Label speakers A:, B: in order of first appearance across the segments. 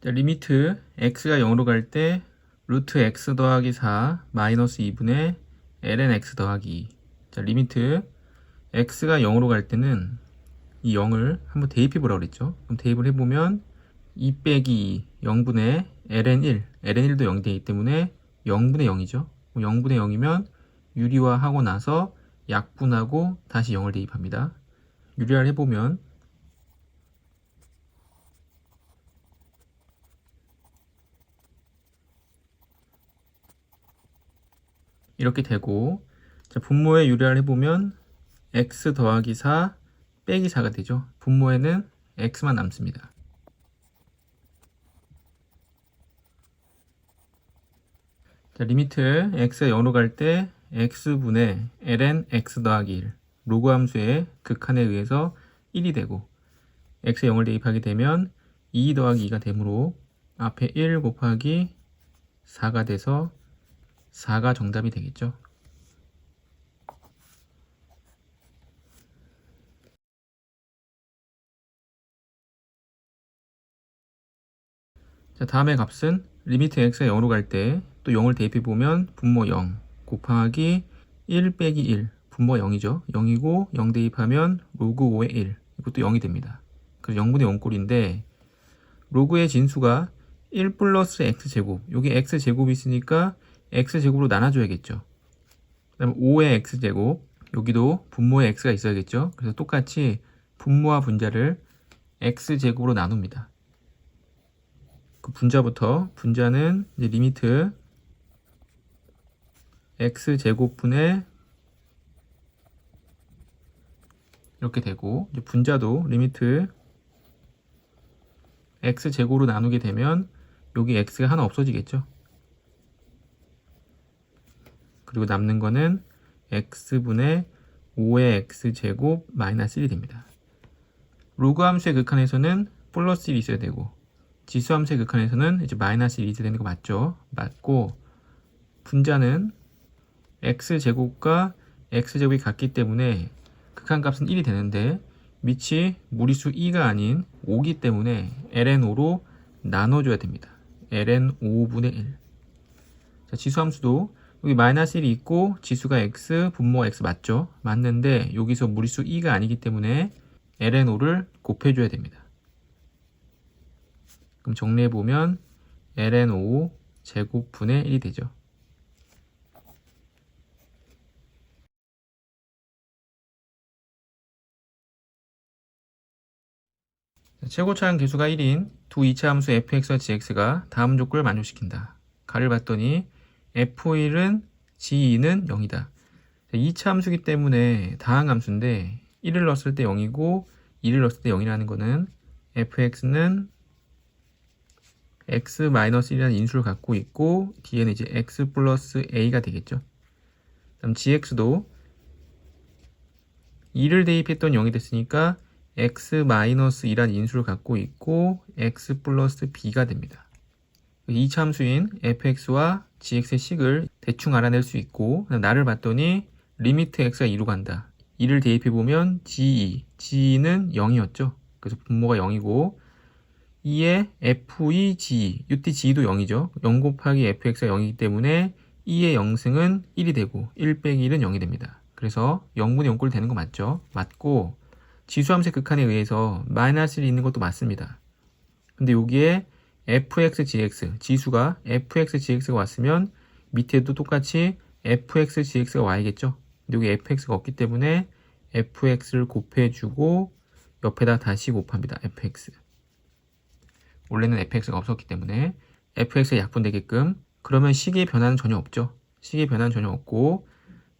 A: 자, 리미트 x가 0으로 갈 때 루트 x 더하기 4 마이너스 2분의 ln x 더하기 2. 자, 리미트 x가 0으로 갈 때는 이 0을 한번 대입해 보라고 그랬죠. 그럼 대입을 해보면 2 빼기 0분의 ln 1, ln 1도 0이 되기 때문에 0분의 0이죠. 0분의 0이면 유리화하고 나서 약분하고 다시 0을 대입합니다. 유리화를 해보면 이렇게 되고, 자, 분모에 유리화를 해보면 x 더하기 4 빼기 4가 되죠. 분모에는 x만 남습니다. 자, 리미트 x가 0으로 갈 때 x분의 ln x 더하기 1 로그 함수의 극한에 의해서 1이 되고, x에 0을 대입하게 되면 2 더하기 2가 되므로 앞에 1 곱하기 4가 돼서 4가 정답이 되겠죠. 자, 다음의 값은 리미트 x가 0으로 갈 때 또 0을 대입해 보면 분모 0 곱하기 1 빼기 1 분모 0이죠. 0이고 0 대입하면 로그 5의 1 이것도 0이 됩니다. 그래서 0분의 0꼴인데 로그의 진수가 1 플러스 x제곱, 여기 x제곱이 있으니까 x제곱으로 나눠줘야겠죠. 그 다음에 5의 x제곱, 여기도 분모에 x가 있어야겠죠. 그래서 똑같이 분모와 분자를 x제곱으로 나눕니다. 그 분자는 이제 리미트 x제곱분의 이렇게 되고, 이제 분자도 리미트 x제곱으로 나누게 되면 여기 x가 하나 없어지겠죠. 그리고 남는 거는 x분의 5의 x제곱 마이너스 1이 됩니다. 로그 함수의 극한에서는 플러스 1이 있어야 되고, 지수 함수의 극한에서는 이제 마이너스 1이 있어야 되는 거 맞죠? 맞고, 분자는 x제곱과 x제곱이 같기 때문에 극한값은 1이 되는데 밑이 무리수 2가 아닌 5기 때문에 ln5로 나눠줘야 됩니다. ln5분의 1. 자, 지수함수도 여기 마이너스 1이 있고 지수가 x, 분모가 x 맞죠? 맞는데 여기서 무리수 2가 아니기 때문에 ln5를 곱해줘야 됩니다. 그럼 정리해보면 ln5 제곱분의 1이 되죠. 최고차항 계수가 1인 두 이차 함수 fx와 gx가 다음 조건을 만족시킨다. 가를 봤더니 f1은 g2는 0이다. 2차 함수기 때문에 다항 함수인데 1을 넣었을 때 0이고 2를 넣었을 때 0이라는 거는 fx는 x-1이라는 인수를 갖고 있고 뒤에는 이제 x 플러스 a가 되겠죠. 그다음 gx도 2를 대입했던 0이 됐으니까 x-2라는 인수를 갖고 있고 x 플러스 b가 됩니다. 2차 함수인 fx와 gx의 식을 대충 알아낼 수 있고, 나를 봤더니 리미트 x가 2로 간다. 2를 대입해보면 g2는 0이었죠. 그래서 분모가 0이고 2의 f2 g2, 이때 g2도 0이죠. 0 곱하기 fx가 0이기 때문에 2의 0승은 1이 되고 1 빼기 1은 0이 됩니다. 그래서 0분의 0꼴 되는 거 맞죠? 맞고 지수함수의 극한에 의해서 마이너스 1이 있는 것도 맞습니다. 근데 여기에 fx-gx, 지수가 fx-gx가 왔으면 밑에도 똑같이 fx-gx가 와야겠죠. 근데 여기 fx가 없기 때문에 fx를 곱해주고 옆에다 다시 곱합니다. fx. 원래는 fx가 없었기 때문에 fx가 약분되게끔. 그러면 식의 변화는 전혀 없죠. 식의 변화는 전혀 없고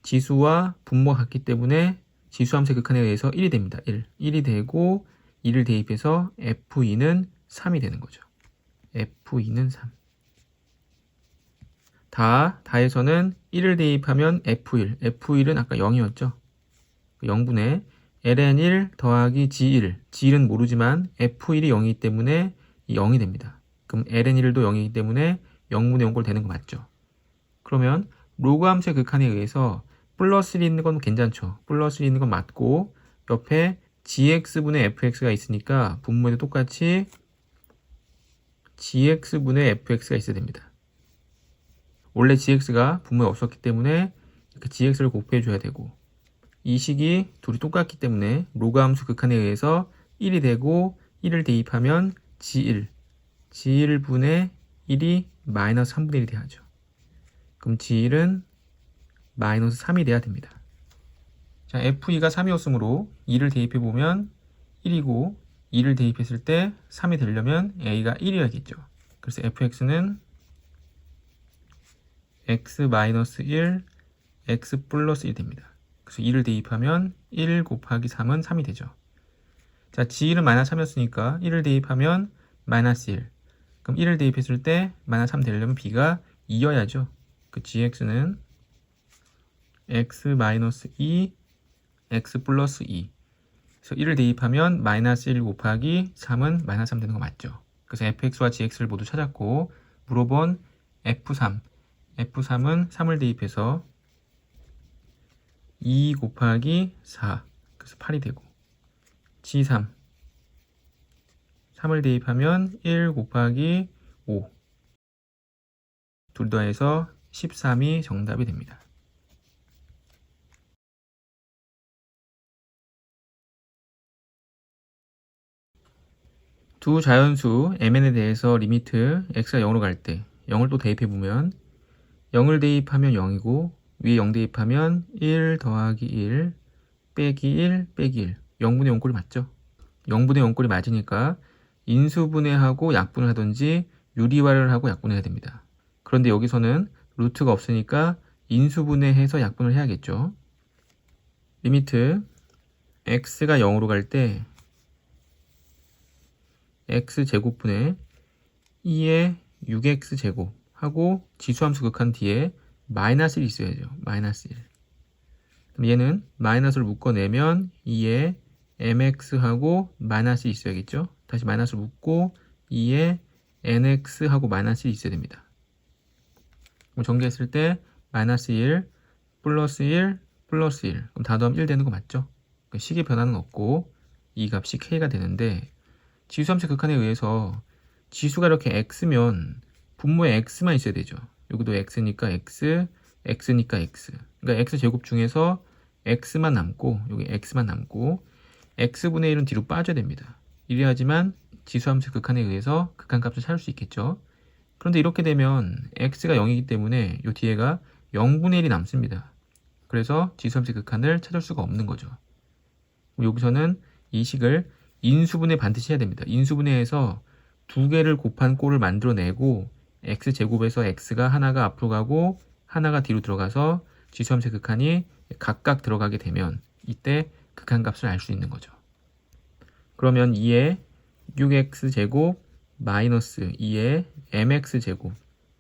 A: 지수와 분모가 같기 때문에 지수함수의 극한에 의해서 1이 됩니다. 1이 되고 2를 대입해서 f2는 3이 되는 거죠. f2는 3. 다에서는 1을 대입하면 f1은 아까 0이었죠. 0분의 ln1 더하기 g1은 모르지만 f1이 0이기 때문에 0이 됩니다. 그럼 ln1도 0이기 때문에 0분의 0꼴 되는 거 맞죠? 그러면 로그 함수의 극한에 의해서 플러스 1이 있는 건 괜찮죠. 플러스 1이 있는 건 맞고 옆에 gx분의 fx가 있으니까 분모에도 똑같이 gx분의 fx가 있어야 됩니다. 원래 gx가 분모에 없었기 때문에 이렇게 gx를 곱해줘야 되고, 이 식이 둘이 똑같기 때문에 로그 함수 극한에 의해서 1이 되고 1을 대입하면 g1분의 1이 마이너스 3분의 1이 돼야죠. 그럼 g1은 마이너스 3이 돼야 됩니다. 자, f2가 3이었으므로 2를 대입해보면 1이고 2를 대입했을 때 3이 되려면 a가 1이어야겠죠. 그래서 fx는 x-1, x 플러스 1 됩니다. 그래서 2를 대입하면 1 곱하기 3은 3이 되죠. 자, g1은 마이너스 3이었으니까 1을 대입하면 마이너스 1. 그럼 1을 대입했을 때 마이너스 3 되려면 b가 2여야죠. 그 gx는 x-2, x 플러스 2. 그래서 1을 대입하면 마이너스 1 곱하기 3은 마이너스 3 되는 거 맞죠? 그래서 fx와 gx를 모두 찾았고, 물어본 f3. f3은 3을 대입해서 2 곱하기 4. 그래서 8이 되고, g3. 3을 대입하면 1 곱하기 5. 둘 더해서 13이 정답이 됩니다. 두 자연수 mn에 대해서 리미트 x가 0으로 갈 때 0을 또 대입해보면 0을 대입하면 0이고 위에 0 대입하면 1 더하기 1 빼기 1 빼기 1 0분의 0꼴이 맞죠? 0분의 0꼴이 맞으니까 인수분해하고 약분을 하든지 유리화를 하고 약분을 해야 됩니다. 그런데 여기서는 루트가 없으니까 인수분해해서 약분을 해야겠죠. 리미트 x가 0으로 갈 때 x제곱분의 2의 6x제곱 하고 지수함수 극한 뒤에 마이너스 1이 있어야죠. 마이너스 1. 그럼 얘는 마이너스를 묶어내면 2의 mx하고 마이너스 1이 있어야겠죠. 다시 마이너스를 묶고 2의 nx하고 마이너스 1이 있어야 됩니다. 그럼 전개했을 때 마이너스 1 플러스 1 플러스 1. 그럼 다 더하면 1 되는 거 맞죠? 식의 변화는 없고 이 값이 k가 되는데, 지수함수 극한에 의해서 지수가 이렇게 x면 분모에 x만 있어야 되죠. 여기도 x니까 x, x니까 x. 그러니까 x제곱 중에서 x만 남고 여기 x만 남고 x분의 1은 뒤로 빠져야 됩니다. 이래야지만 지수함수 극한에 의해서 극한값을 찾을 수 있겠죠. 그런데 이렇게 되면 x가 0이기 때문에 이 뒤에가 0분의 1이 남습니다. 그래서 지수함수 극한을 찾을 수가 없는 거죠. 여기서는 이 식을 인수분해 반드시 해야 됩니다. 인수분해해서 두 개를 곱한 꼴을 만들어내고 x제곱에서 x가 하나가 앞으로 가고 하나가 뒤로 들어가서 지수함수의 극한이 각각 들어가게 되면 이때 극한값을 알 수 있는 거죠. 그러면 2의 6x제곱 마이너스 2의 mx제곱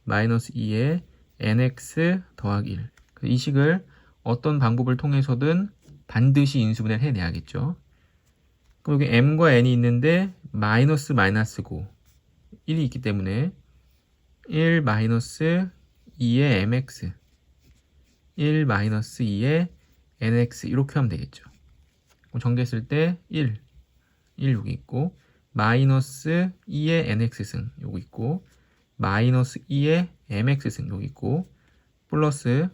A: 마이너스 2의 nx 더하기 1. 이 식을 어떤 방법을 통해서든 반드시 인수분해를 해내야겠죠. 그럼 여기 m과 n이 있는데 마이너스 마이너스고 1이 있기 때문에 1 마이너스 2의 mx 1 마이너스 2의 nx 이렇게 하면 되겠죠. 그럼 전개했을 때 1 여기 있고 마이너스 2의 nx승 여기 있고 마이너스 2의 mx승 여기 있고 플러스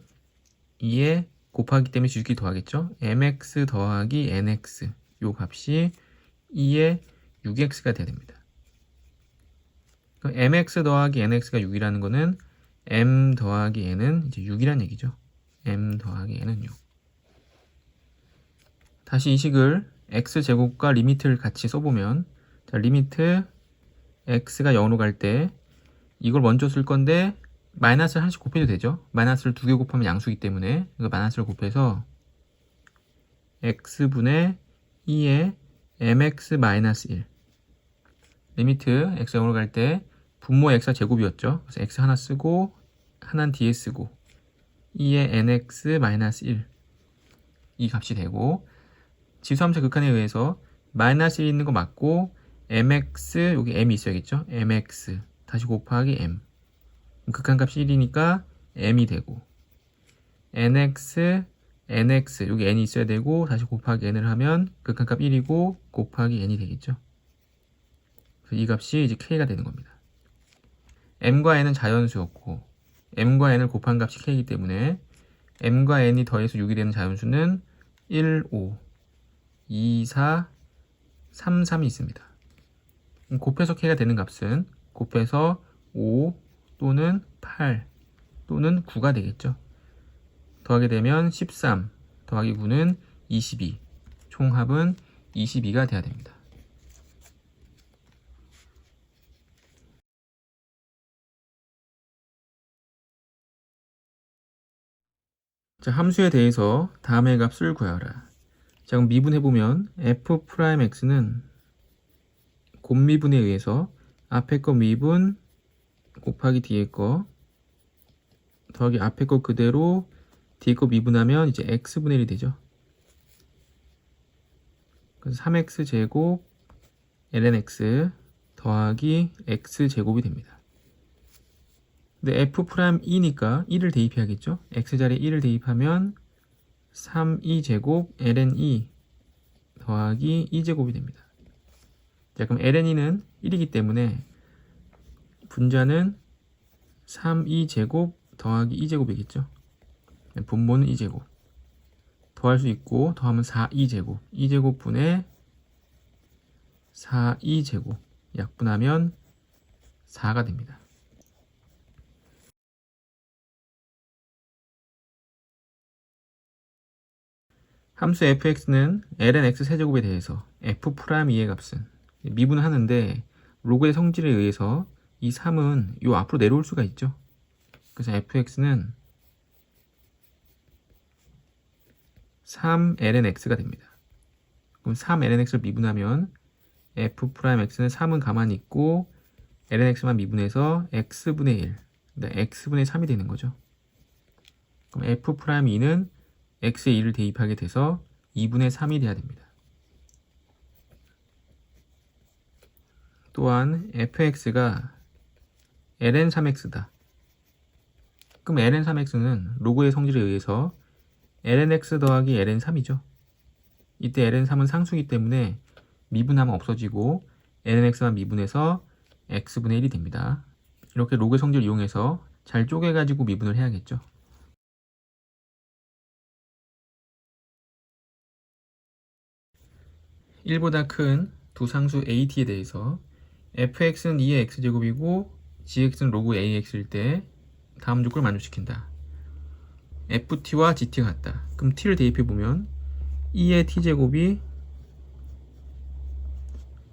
A: 2의 곱하기 때문에 주기 더하겠죠. mx 더하기 nx 요 값이 2의 6x가 돼야 됩니다. 그럼 mx 더하기 nx가 6이라는 거는 m 더하기 n은 이제 6이라는 얘기죠. m 더하기 n은 6. 다시 이 식을 x제곱과 리미트를 같이 써보면, 자, 리미트 x가 0으로 갈 때 이걸 먼저 쓸 건데 마이너스를 하나씩 곱해도 되죠. 마이너스를 2개 곱하면 양수이기 때문에 이거 마이너스를 곱해서 x분의 2의 mx 마이너스 1 리미트 x가 0으로 갈 때 분모 x가 제곱이었죠. 그래서 x 하나 쓰고 하나는 뒤에 쓰고 2의 nx 마이너스 1 이 값이 되고, 지수함수 극한에 의해서 마이너스 1 있는 거 맞고 mx 여기 m이 있어야겠죠. mx 다시 곱하기 m 극한값이 1이니까 m이 되고 nx 여기 n이 있어야 되고 다시 곱하기 n을 하면 극한값 1이고 곱하기 n이 되겠죠. 그래서 이 값이 이제 k가 되는 겁니다. m과 n은 자연수였고 m과 n을 곱한 값이 k이기 때문에 m과 n이 더해서 6이 되는 자연수는 1, 5, 2, 4, 3, 3이 있습니다. 곱해서 k가 되는 값은 곱해서 5 또는 8 또는 9가 되겠죠. 더하게 되면 13 더하기 9는 22, 총합은 22가 돼야 됩니다. 자, 함수에 대해서 다음의 값을 구하라. 자, 그럼 미분해보면 f'x는 곱미분에 의해서 앞에 거 미분 곱하기 뒤에 거 더하기 앞에 거 그대로 뒤에 거 미분하면 이제 x분의 1이 되죠. 그래서 3x 제곱 ln x 더하기 x 제곱이 됩니다. 근데 f'이니까 1을 대입해야겠죠. x자리에 1을 대입하면 3e 제곱 ln 2 더하기 2제곱이 됩니다. 자, 그럼 ln 2는 1이기 때문에 분자는 3e 제곱 더하기 2제곱이겠죠. 분모는 2제곱. 더할 수 있고 더하면 4e제곱. 2제곱분의 4e제곱. 약분하면 4가 됩니다. 함수 fx는 ln x 세제곱에 대해서 f'의 값은 미분을 하는데 로그의 성질에 의해서 이 3은 요 앞으로 내려올 수가 있죠. 그래서 fx는 3ln x가 됩니다. 그럼 3ln x를 미분하면 f'x는 3은 가만히 있고 ln x만 미분해서 x분의 1, x분의 3이 되는 거죠. 그럼 f'2는 x에 2를 대입하게 돼서 2분의 3이 돼야 됩니다. 또한 fx가 ln 3x다. 그럼 ln 3x는 로그의 성질에 의해서 ln x 더하기 ln 3이죠. 이때 ln 3은 상수이기 때문에 미분하면 없어지고 ln x만 미분해서 x분의 1이 됩니다. 이렇게 로그의 성질을 이용해서 잘 쪼개가지고 미분을 해야겠죠. 1보다 큰 두 상수 AT에 대해서 fx는 2의 x제곱이고 gx는 로그 AX일 때 다음 조건을 만족시킨다. ft와 gt가 같다. 그럼 t를 대입해보면 2의 t제곱이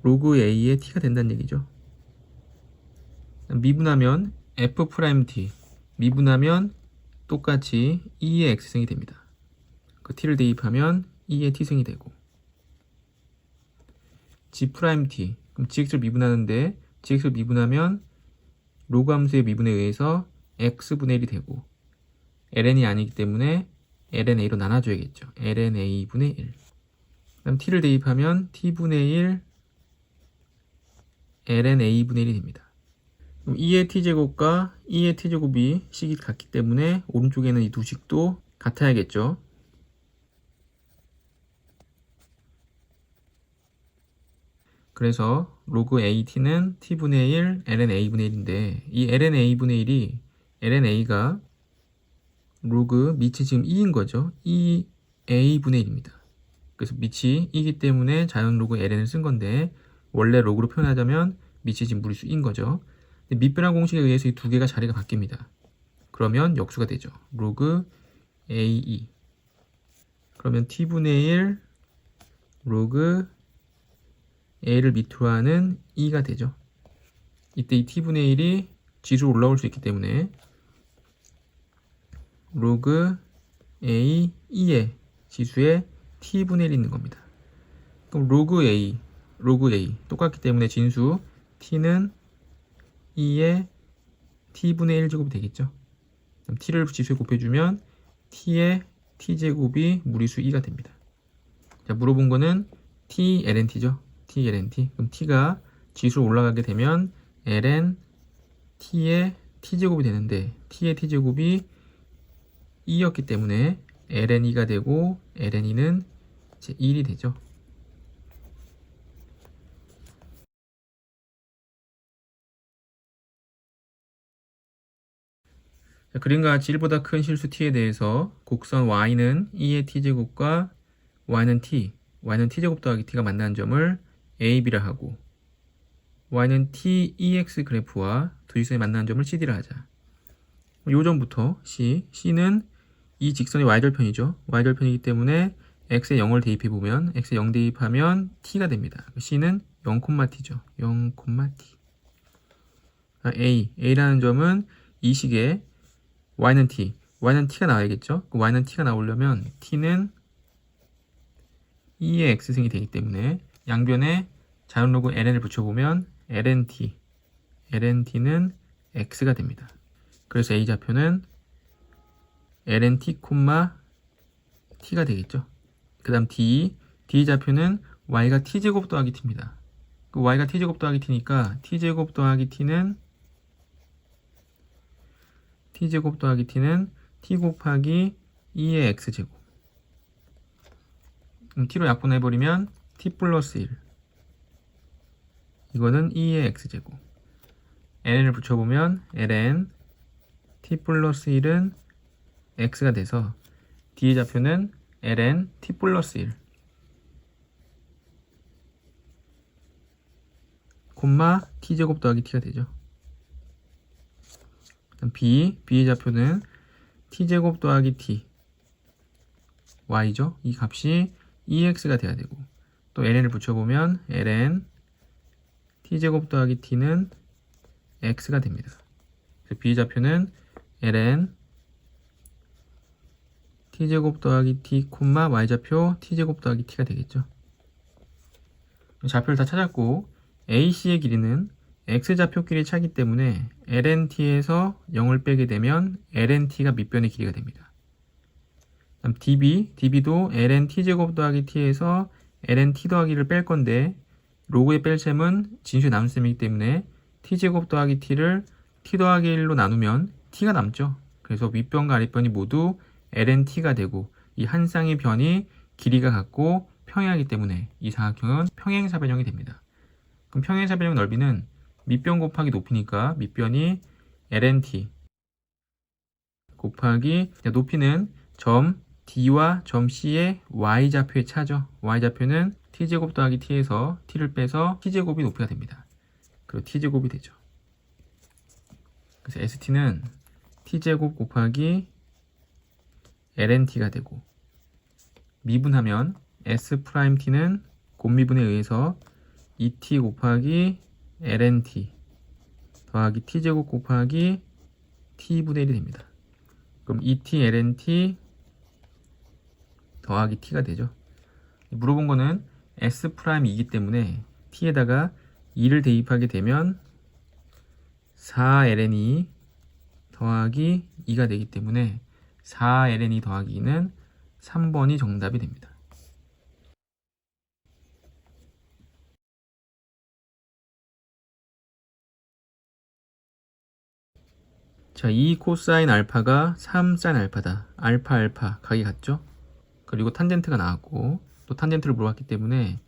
A: 로그 a의 t가 된다는 얘기죠. 미분하면 f't, 미분하면 똑같이 2의 x승이 됩니다. 그 t를 대입하면 2의 t승이 되고 g', 그럼 gx를 미분하는데 gx를 미분하면 로그 함수의 미분에 의해서 x분의 1이 되고 ln이 아니기 때문에 lna로 나눠줘야겠죠. lna분의 1. 그럼 t를 대입하면 t분의 1 lna분의 1이 됩니다. 그럼 2의 t제곱과 2의 t제곱이 식이 같기 때문에 오른쪽에는 이 두 식도 같아야겠죠. 그래서 로그 at는 t분의 1 lna분의 1인데 이 lna분의 1이 lna가 로그 밑이 지금 2인 거죠. 2a분의 1입니다. 그래서 밑이 2이기 때문에 자연 로그 ln을 쓴 건데 원래 로그로 표현하자면 밑이 지금 무리수인 거죠. 밑변환 공식에 의해서 이 두 개가 자리가 바뀝니다. 그러면 역수가 되죠. 로그 ae. 그러면 t분의 1 로그 a를 밑으로 하는 2가 되죠. 이때 이 t분의 1이 지수로 올라올 수 있기 때문에 로그 a 2의 지수에 t분의 1이 있는 겁니다. 그럼 로그 a 똑같기 때문에 진수 t는 2의 t분의 1제곱이 되겠죠. 그럼 t를 지수에 곱해주면 t의 t제곱이 무리수 2가 됩니다. 자, 물어본 거는 t lnt죠. t lnt. 그럼 t가 지수로 올라가게 되면 ln t의 t제곱이 되는데 t의 t제곱이 2였기 때문에 ln2가 되고 ln2는 이제 1이 되죠. 자, 그림과 같이 1보다 큰 실수 t에 대해서 곡선 y는 2의 t제곱과 y는 t제곱 더하기 t가 만나는 점을 a, b라 하고 y는 t, ex 그래프와 두 직선이 만나는 점을 cd라 하자. 요점부터 c는 이 직선이 y절편이죠. y절편이기 때문에 x에 0을 대입해보면 x에 0 대입하면 t가 됩니다. c는 0,t죠. 0,t. a라는 점은 이 식에 y는 t가 나와야겠죠. y는 t가 나오려면 t는 2의 x승이 되기 때문에 양변에 자연로그 ln을 붙여보면 lnt는 x가 됩니다. 그래서 a좌표는 lnt, t가 되겠죠. 그 다음 d좌표는 y가 t제곱 더하기 t입니다. 그 y가 t제곱 더하기 t니까 t제곱 더하기 t는 t 곱하기 2의 x제곱. t로 약분해버리면 t 플러스 1. 이거는 2의 x제곱. ln을 붙여보면 ln t 플러스 1은 x가 돼서 d의 좌표는 ln t 플러스 1 t제곱 더하기 t가 되죠. b의 좌표는 t제곱 더하기 t y죠. 이 값이 2x가 돼야 되고 또 ln을 붙여보면 ln t제곱 더하기 t는 x가 됩니다. b의 좌표는 ln t제곱 더하기 t, y좌표 t제곱 더하기 t가 되겠죠. 좌표를 다 찾았고 AC의 길이는 x좌표끼리 차기 때문에 lnt에서 0을 빼게 되면 lnt가 밑변의 길이가 됩니다. 다음 db도 lnt제곱 더하기 t에서 lnt 더하기를 뺄 건데 로그의 뺄셈은 진수의 나눗셈이기 때문에 t제곱 더하기 t를 t 더하기 1로 나누면 t가 남죠. 그래서 윗변과 아랫변이 모두 lnt가 되고 이 한 쌍의 변이 길이가 같고 평행하기 때문에 이 사각형은 평행사변형이 됩니다. 그럼 평행사변형 넓이는 밑변 곱하기 높이니까 밑변이 lnt 곱하기 높이는 점 D와 점 C의 y좌표의 차죠. y좌표는 t제곱 더하기 t에서 t를 빼서 t제곱이 높이가 됩니다. 그리고 t제곱이 되죠. 그래서 st는 t제곱 곱하기 lnt가 되고 미분하면 s't는 곱미분에 의해서 2t 곱하기 lnt 더하기 t제곱 곱하기 t분의 1이 됩니다. 그럼 2t lnt 더하기 t가 되죠. 물어본 거는 s'이기 때문에 t에다가 2를 대입하게 되면 4ln이 더하기 2가 되기 때문에 4ln이 더하기 2는 3번이 정답이 됩니다. 자, 2 코사인 알파가 3 사인 알파다. 알파 각이 같죠? 그리고 탄젠트가 나왔고 또 탄젠트를 물어봤기 때문에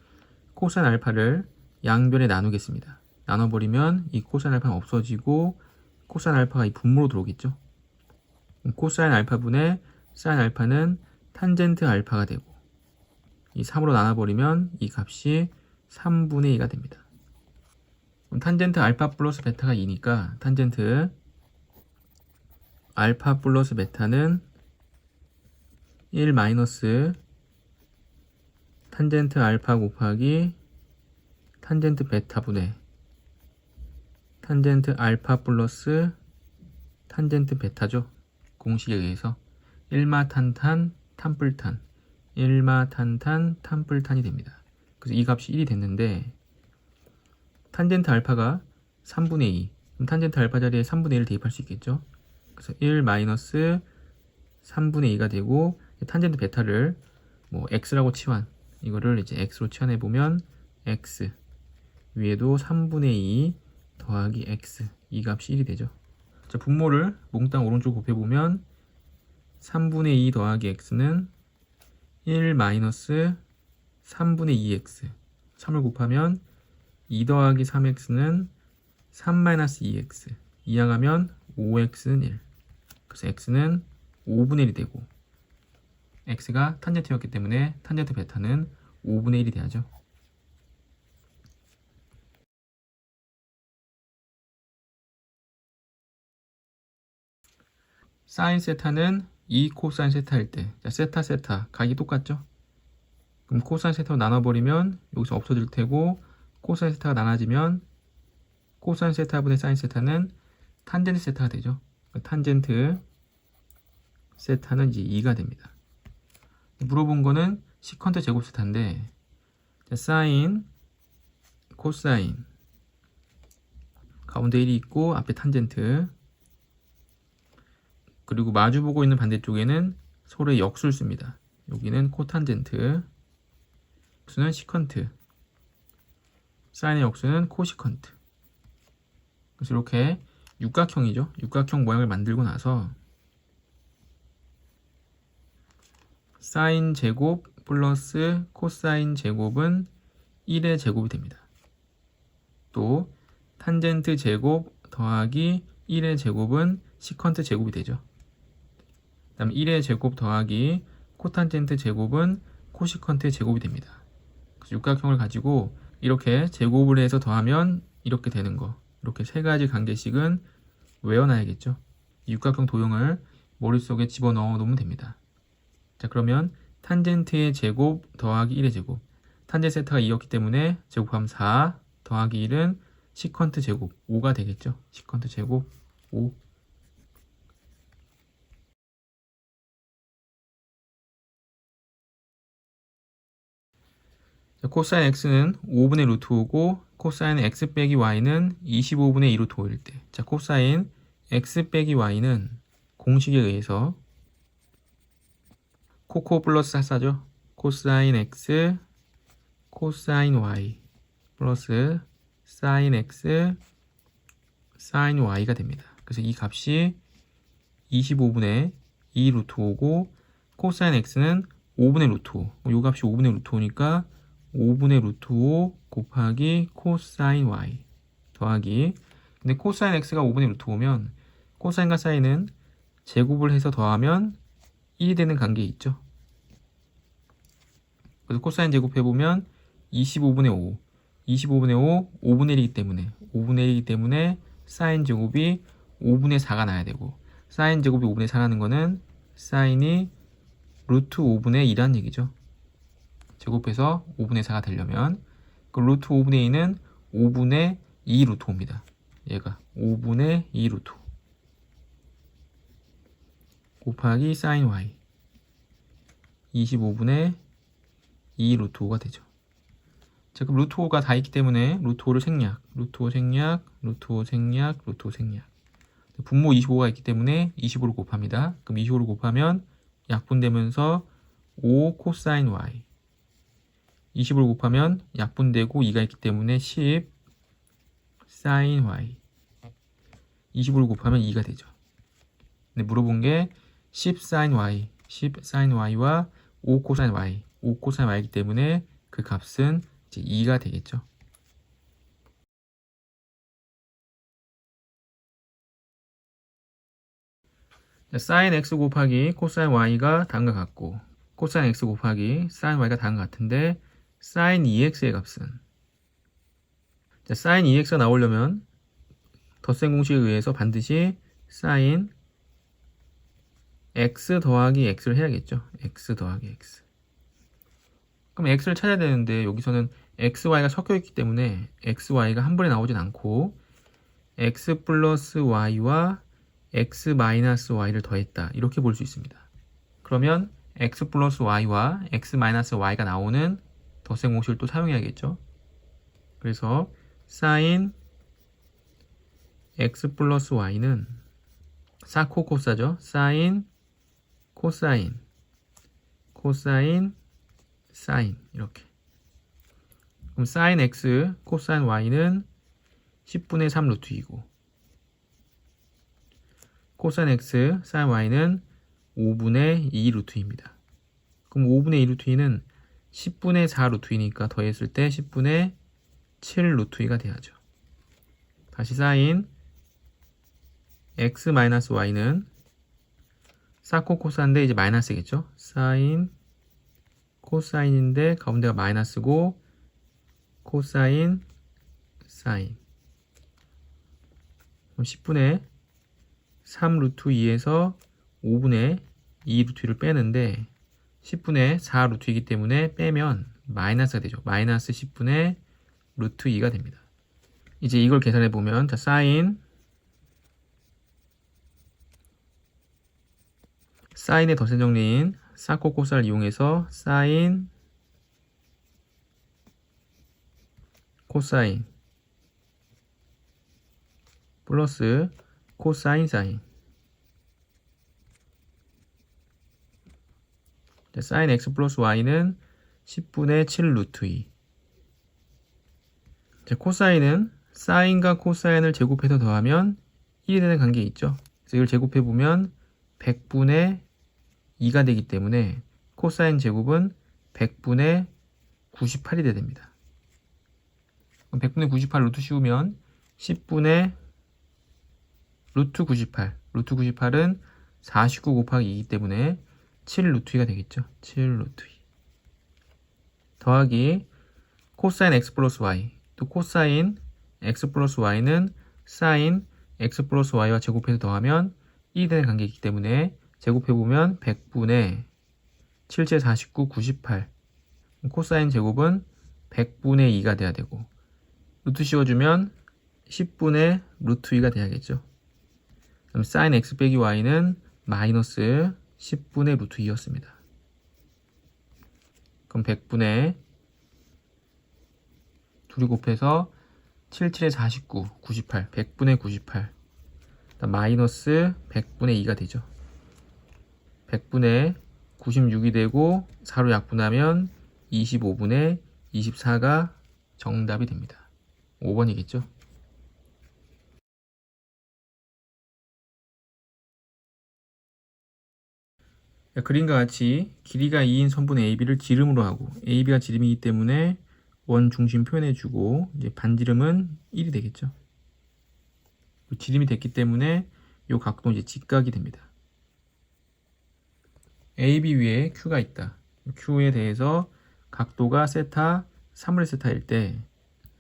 A: 코사인 알파를 양변에 나누겠습니다. 나눠버리면 이 코사인 알파는 없어지고 코사인 알파가 이 분모로 들어오겠죠? 코사인 알파분의 사인 알파는 탄젠트 알파가 되고 이 3으로 나눠버리면 이 값이 3분의 2가 됩니다. 그럼 탄젠트 알파 플러스 베타가 2니까 탄젠트 알파 플러스 베타는 1 마이너스 탄젠트 알파 곱하기 탄젠트 베타분의 탄젠트 알파 플러스 탄젠트 베타죠. 공식에 의해서 1마탄탄 탄뿔탄 1마탄탄 탄뿔탄이 됩니다. 그래서 이 값이 1이 됐는데 탄젠트 알파가 3분의 2 그럼 탄젠트 알파 자리에 3분의 1을 대입할 수 있겠죠. 그래서 1 마이너스 3분의 2가 되고 탄젠트 베타를 뭐 x라고 치환 이거를 이제 x로 치환해 보면 x 위에도 3분의 2 더하기 x 이 값이 1이 되죠. 자, 분모를 몽땅 오른쪽 곱해보면 3분의 2 더하기 x는 1 마이너스 3분의 2x 3을 곱하면 2 더하기 3x는 3 마이너스 2x 이항하면 5x는 1. 그래서 x는 5분의 1이 되고 x가 탄젠트였기 때문에 탄젠트 베타는 5분의 1이 돼야죠. 사인 세타는 2 코사인 세타일 때, 자, 세타 각이 똑같죠? 그럼 코사인 세타로 나눠버리면 여기서 없어질 테고 코사인 세타가 나눠지면 코사인 세타분의 사인 세타는 탄젠트 세타가 되죠. 탄젠트 세타는 이제 2가 됩니다. 물어본 거는 시컨트 제곱 세타인데, 자, 사인, 코사인, 가운데 1이 있고 앞에 탄젠트, 그리고 마주보고 있는 반대쪽에는 서로의 역수를 씁니다. 여기는 코탄젠트, 역수는 시컨트, 사인의 역수는 코시컨트. 그래서 이렇게 육각형이죠. 육각형 모양을 만들고 나서 사인 제곱 플러스 코사인 제곱은 1의 제곱이 됩니다. 또 탄젠트 제곱 더하기 1의 제곱은 시컨트 제곱이 되죠. 그 다음 1의 제곱 더하기 코탄젠트 제곱은 코시컨트 제곱이 됩니다. 그래서 육각형을 가지고 이렇게 제곱을 해서 더하면 이렇게 되는 거, 이렇게 세 가지 관계식은 외워놔야겠죠. 육각형 도형을 머릿속에 집어넣어 놓으면 됩니다. 자, 그러면 탄젠트의 제곱 더하기 1의 제곱, 탄젠트 세타가 2였기 때문에 제곱하면 4 더하기 1은 시컨트 제곱 5가 되겠죠. 시컨트 제곱 5. 자, 코사인 x는 5분의 루트 5고 코사인 x 빼기 y는 25분의 2 루트 5일 때, 자, 코사인 x 빼기 y는 공식에 의해서 코코 플러스 사사죠. 코사인 x 코사인 y 플러스 사인 x 사인 y가 됩니다. 그래서 이 값이 25분의 2 루트 5고 코사인 x는 5분의 루트 5, 이 값이 5분의 루트 5니까 5분의 루트 5 곱하기 코사인 y 더하기, 근데 코사인 x가 5분의 루트 5면 코사인과 사인은 제곱을 해서 더하면 1이 되는 관계에 있죠. 그래서 코사인 제곱해보면 25분의 5, 25분의 5, 5분의 1이기 때문에 사인 제곱이 5분의 4가 나야 되고, 사인 제곱이 5분의 4 라는 거는 사인이 루트 5분의 2라는 얘기죠. 제곱해서 5분의 4가 되려면 그 루트 5분의 2는 5분의 2 루트 5입니다. 얘가 5분의 2 루트 5 곱하기 사인 y 25분의 2 루트 5가 되죠. 자, 그럼 루트 5가 다 있기 때문에 루트 5를 생략, 루트 5 생략, 루트 5 생략, 루트 5 생략. 분모 25가 있기 때문에 25를 곱합니다. 그럼 25를 곱하면 약분되면서 5 코사인 y, 20을 곱하면 약분되고 2가 있기 때문에 10 사인 y, 25를 곱하면 2가 되죠. 근데 물어본 게 10 사인 y, 10 사인 y와 5 코사인 y, 5 코사인 y이기 때문에 그 값은 이제 2가 되겠죠. 사인 x 곱하기 코사인 y가 다음과 같고, 코사인 x 곱하기 사인 y가 다음과 같은데, 사인 2x의 값은, 자, 사인 2x가 나오려면 덧셈 공식에 의해서 반드시 사인 x 더하기 x를 해야겠죠. x 더하기 x. 그럼 x를 찾아야 되는데 여기서는 xy가 섞여 있기 때문에 xy가 한 번에 나오진 않고 x 플러스 y와 x 마이너스 y를 더했다, 이렇게 볼 수 있습니다. 그러면 x 플러스 y와 x 마이너스 y가 나오는 덧셈 공식을 또 사용해야겠죠. 그래서 사인 x 플러스 y는 사코코사죠. 사인 코사인 코사인 사인, 이렇게. 그럼 사인 x 코사인 y는 10분의 3 루트 2고 코사인 x 사인 y는 5분의 2 루트 2입니다. 그럼 5분의 2 루트 2는 10분의 4 루트 2니까 더했을 때 10분의 7 루트 2가 돼야죠. 다시 사인 x 마이너스 y는 사코 코사인데 이제 마이너스겠죠. 사인 코사인인데 가운데가 마이너스고 코사인 사인. 그럼 10분의 3 루트 2에서 5분의 2 루트 2를 빼는데 10분의 4 루트 2이기 때문에 빼면 마이너스가 되죠. 마이너스 10분의 루트 2가 됩니다. 이제 이걸 계산해 보면 자 사인의 덧셈 정리인 사코 코사를 이용해서 사인 코사인 플러스 코사인 사인. 사인 x 플러스 y는 10분의 7 루트 2. 코사인은 사인과 코사인을 제곱해서 더하면 1이 되는 관계 있죠. 그래서 이걸 제곱해 보면 100분의 2가 되기 때문에 코사인 제곱은 100분의 98이 됩니다. 100분의 98 루트 씌우면 10분의 루트 98. 루트 98은 49 곱하기 2이기 때문에 7 루트 2가 되겠죠. 7 루트 2. 더하기 코사인 x 플러스 y. 또 코사인 x 플러스 y는 사인 x 플러스 y와 제곱해서 더하면 1이 되는 관계이기 때문에 제곱해보면 100분의 7제 49, 98. 코사인 제곱은 100분의 2가 돼야 되고 루트 씌워주면 10분의 루트 2가 돼야겠죠. 그럼 사인 x 빼기 y는 마이너스 10분의 루트 2였습니다. 그럼 100분의 2를 곱해서 7, 7에 49, 98, 100분의 98 마이너스 100분의 2가 되죠. 100분의 96이 되고 4로 약분하면 25분의 24가 정답이 됩니다. 5번이겠죠. 그림과 같이 길이가 2인 선분 AB를 지름으로 하고 AB가 지름이기 때문에 원 중심 표현해주고 이제 반지름은 1이 되겠죠. 지름이 됐기 때문에 이 각도 이제 직각이 됩니다. AB 위에 Q가 있다. Q에 대해서 각도가 세타 3분의 세타일 때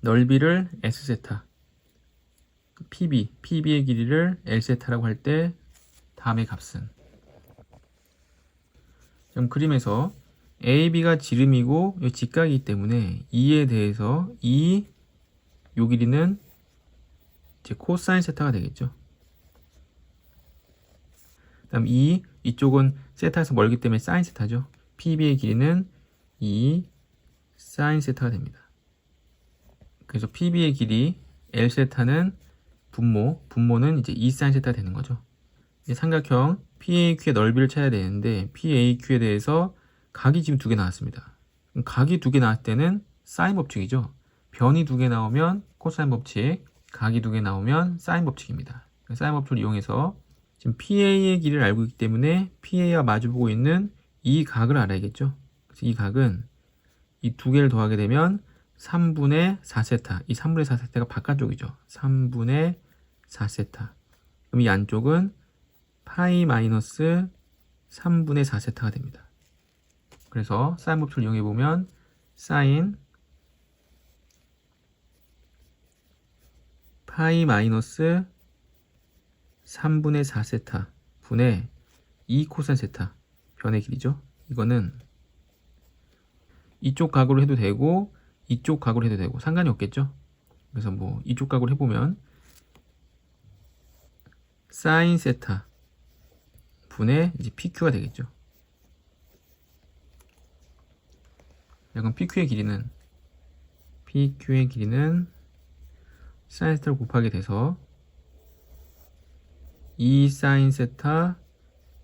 A: 넓이를 S세타, PB의 길이를 L세타라고 할 때 다음의 값은 그럼 그림에서 AB가 지름이고 직각이기 때문에 2에 대해서 요 길이는 이제 코사인 세타가 되겠죠. 다음 이쪽은 세타에서 멀기 때문에 사인 세타죠. PB의 길이는 2 사인 세타가 됩니다. 그래서 PB의 길이 L 세타는 분모는 이제 2 사인 세타가 되는 거죠. 이제 삼각형 PAQ의 넓이를 찾아야 되는데 PAQ에 대해서 각이 지금 2개 나왔습니다. 각이 2개 나왔을 때는 사인 법칙이죠. 변이 2개 나오면 코사인 법칙, 각이 2개 나오면 사인 법칙입니다. 사인 법칙을 이용해서 지금 PA의 길이를 알고 있기 때문에 PA와 마주보고 있는 이 각을 알아야겠죠. 그래서 이 각은 이 2개를 더하게 되면 3분의 4세타, 이 3분의 4세타가 바깥쪽이죠. 3분의 4세타. 그럼 이 안쪽은 파이 마이너스 3분의 4세타가 됩니다. 그래서 사인 법칙을 이용해 보면 사인 파이 마이너스 3분의 4세타 분의 2 코사인 세타 변의 길이죠. 이거는 이쪽 각으로 해도 되고 이쪽 각으로 해도 되고 상관이 없겠죠. 그래서 뭐 이쪽 각으로 해보면 사인 세타 분의 이제 PQ가 되겠죠. 그럼 PQ의 길이는 사인 세타를 곱하게 돼서 2 사인 세타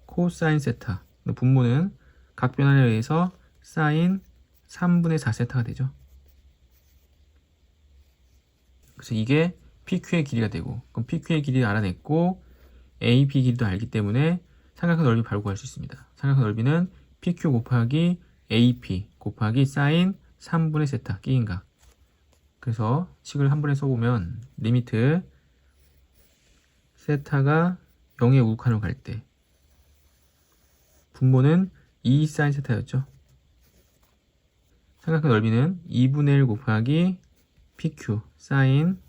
A: 코사인 세타 분모는 각 변환에 의해서 사인 3분의 4세타가 되죠. 그래서 이게 PQ의 길이가 되고 그럼 PQ의 길이를 알아냈고 AP 길이도 알기 때문에 삼각형 넓이 바로 구할 수 있습니다. 삼각형 넓이는 PQ 곱하기 AP 곱하기 사인 3분의 세타 끼인 각. 그래서 식을 한 번에 써보면 리미트 세타가 0의 우극한으로 갈 때 분모는 2 사인 세타였죠. 삼각형 넓이는 2분의 1 곱하기 PQ 사인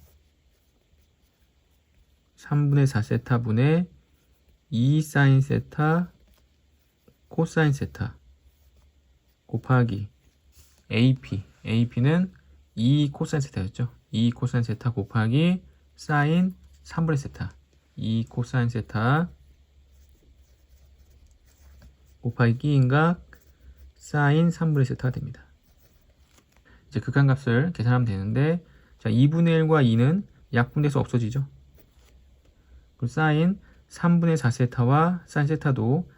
A: 3분의 4 세타분의 2 사인 세타 코사인 세타 곱하기 AP는 2 코사인 세타였죠. 2 코사인 세타 곱하기 사인 3분의 세타 2 코사인 세타 곱하기 끼인각 사인 3분의 세타가 됩니다. 이제 극한값을 계산하면 되는데, 자, 2분의 1과 2는 약분돼서 없어지죠. 그리고 사인 3분의 4 세타와 사인 세타도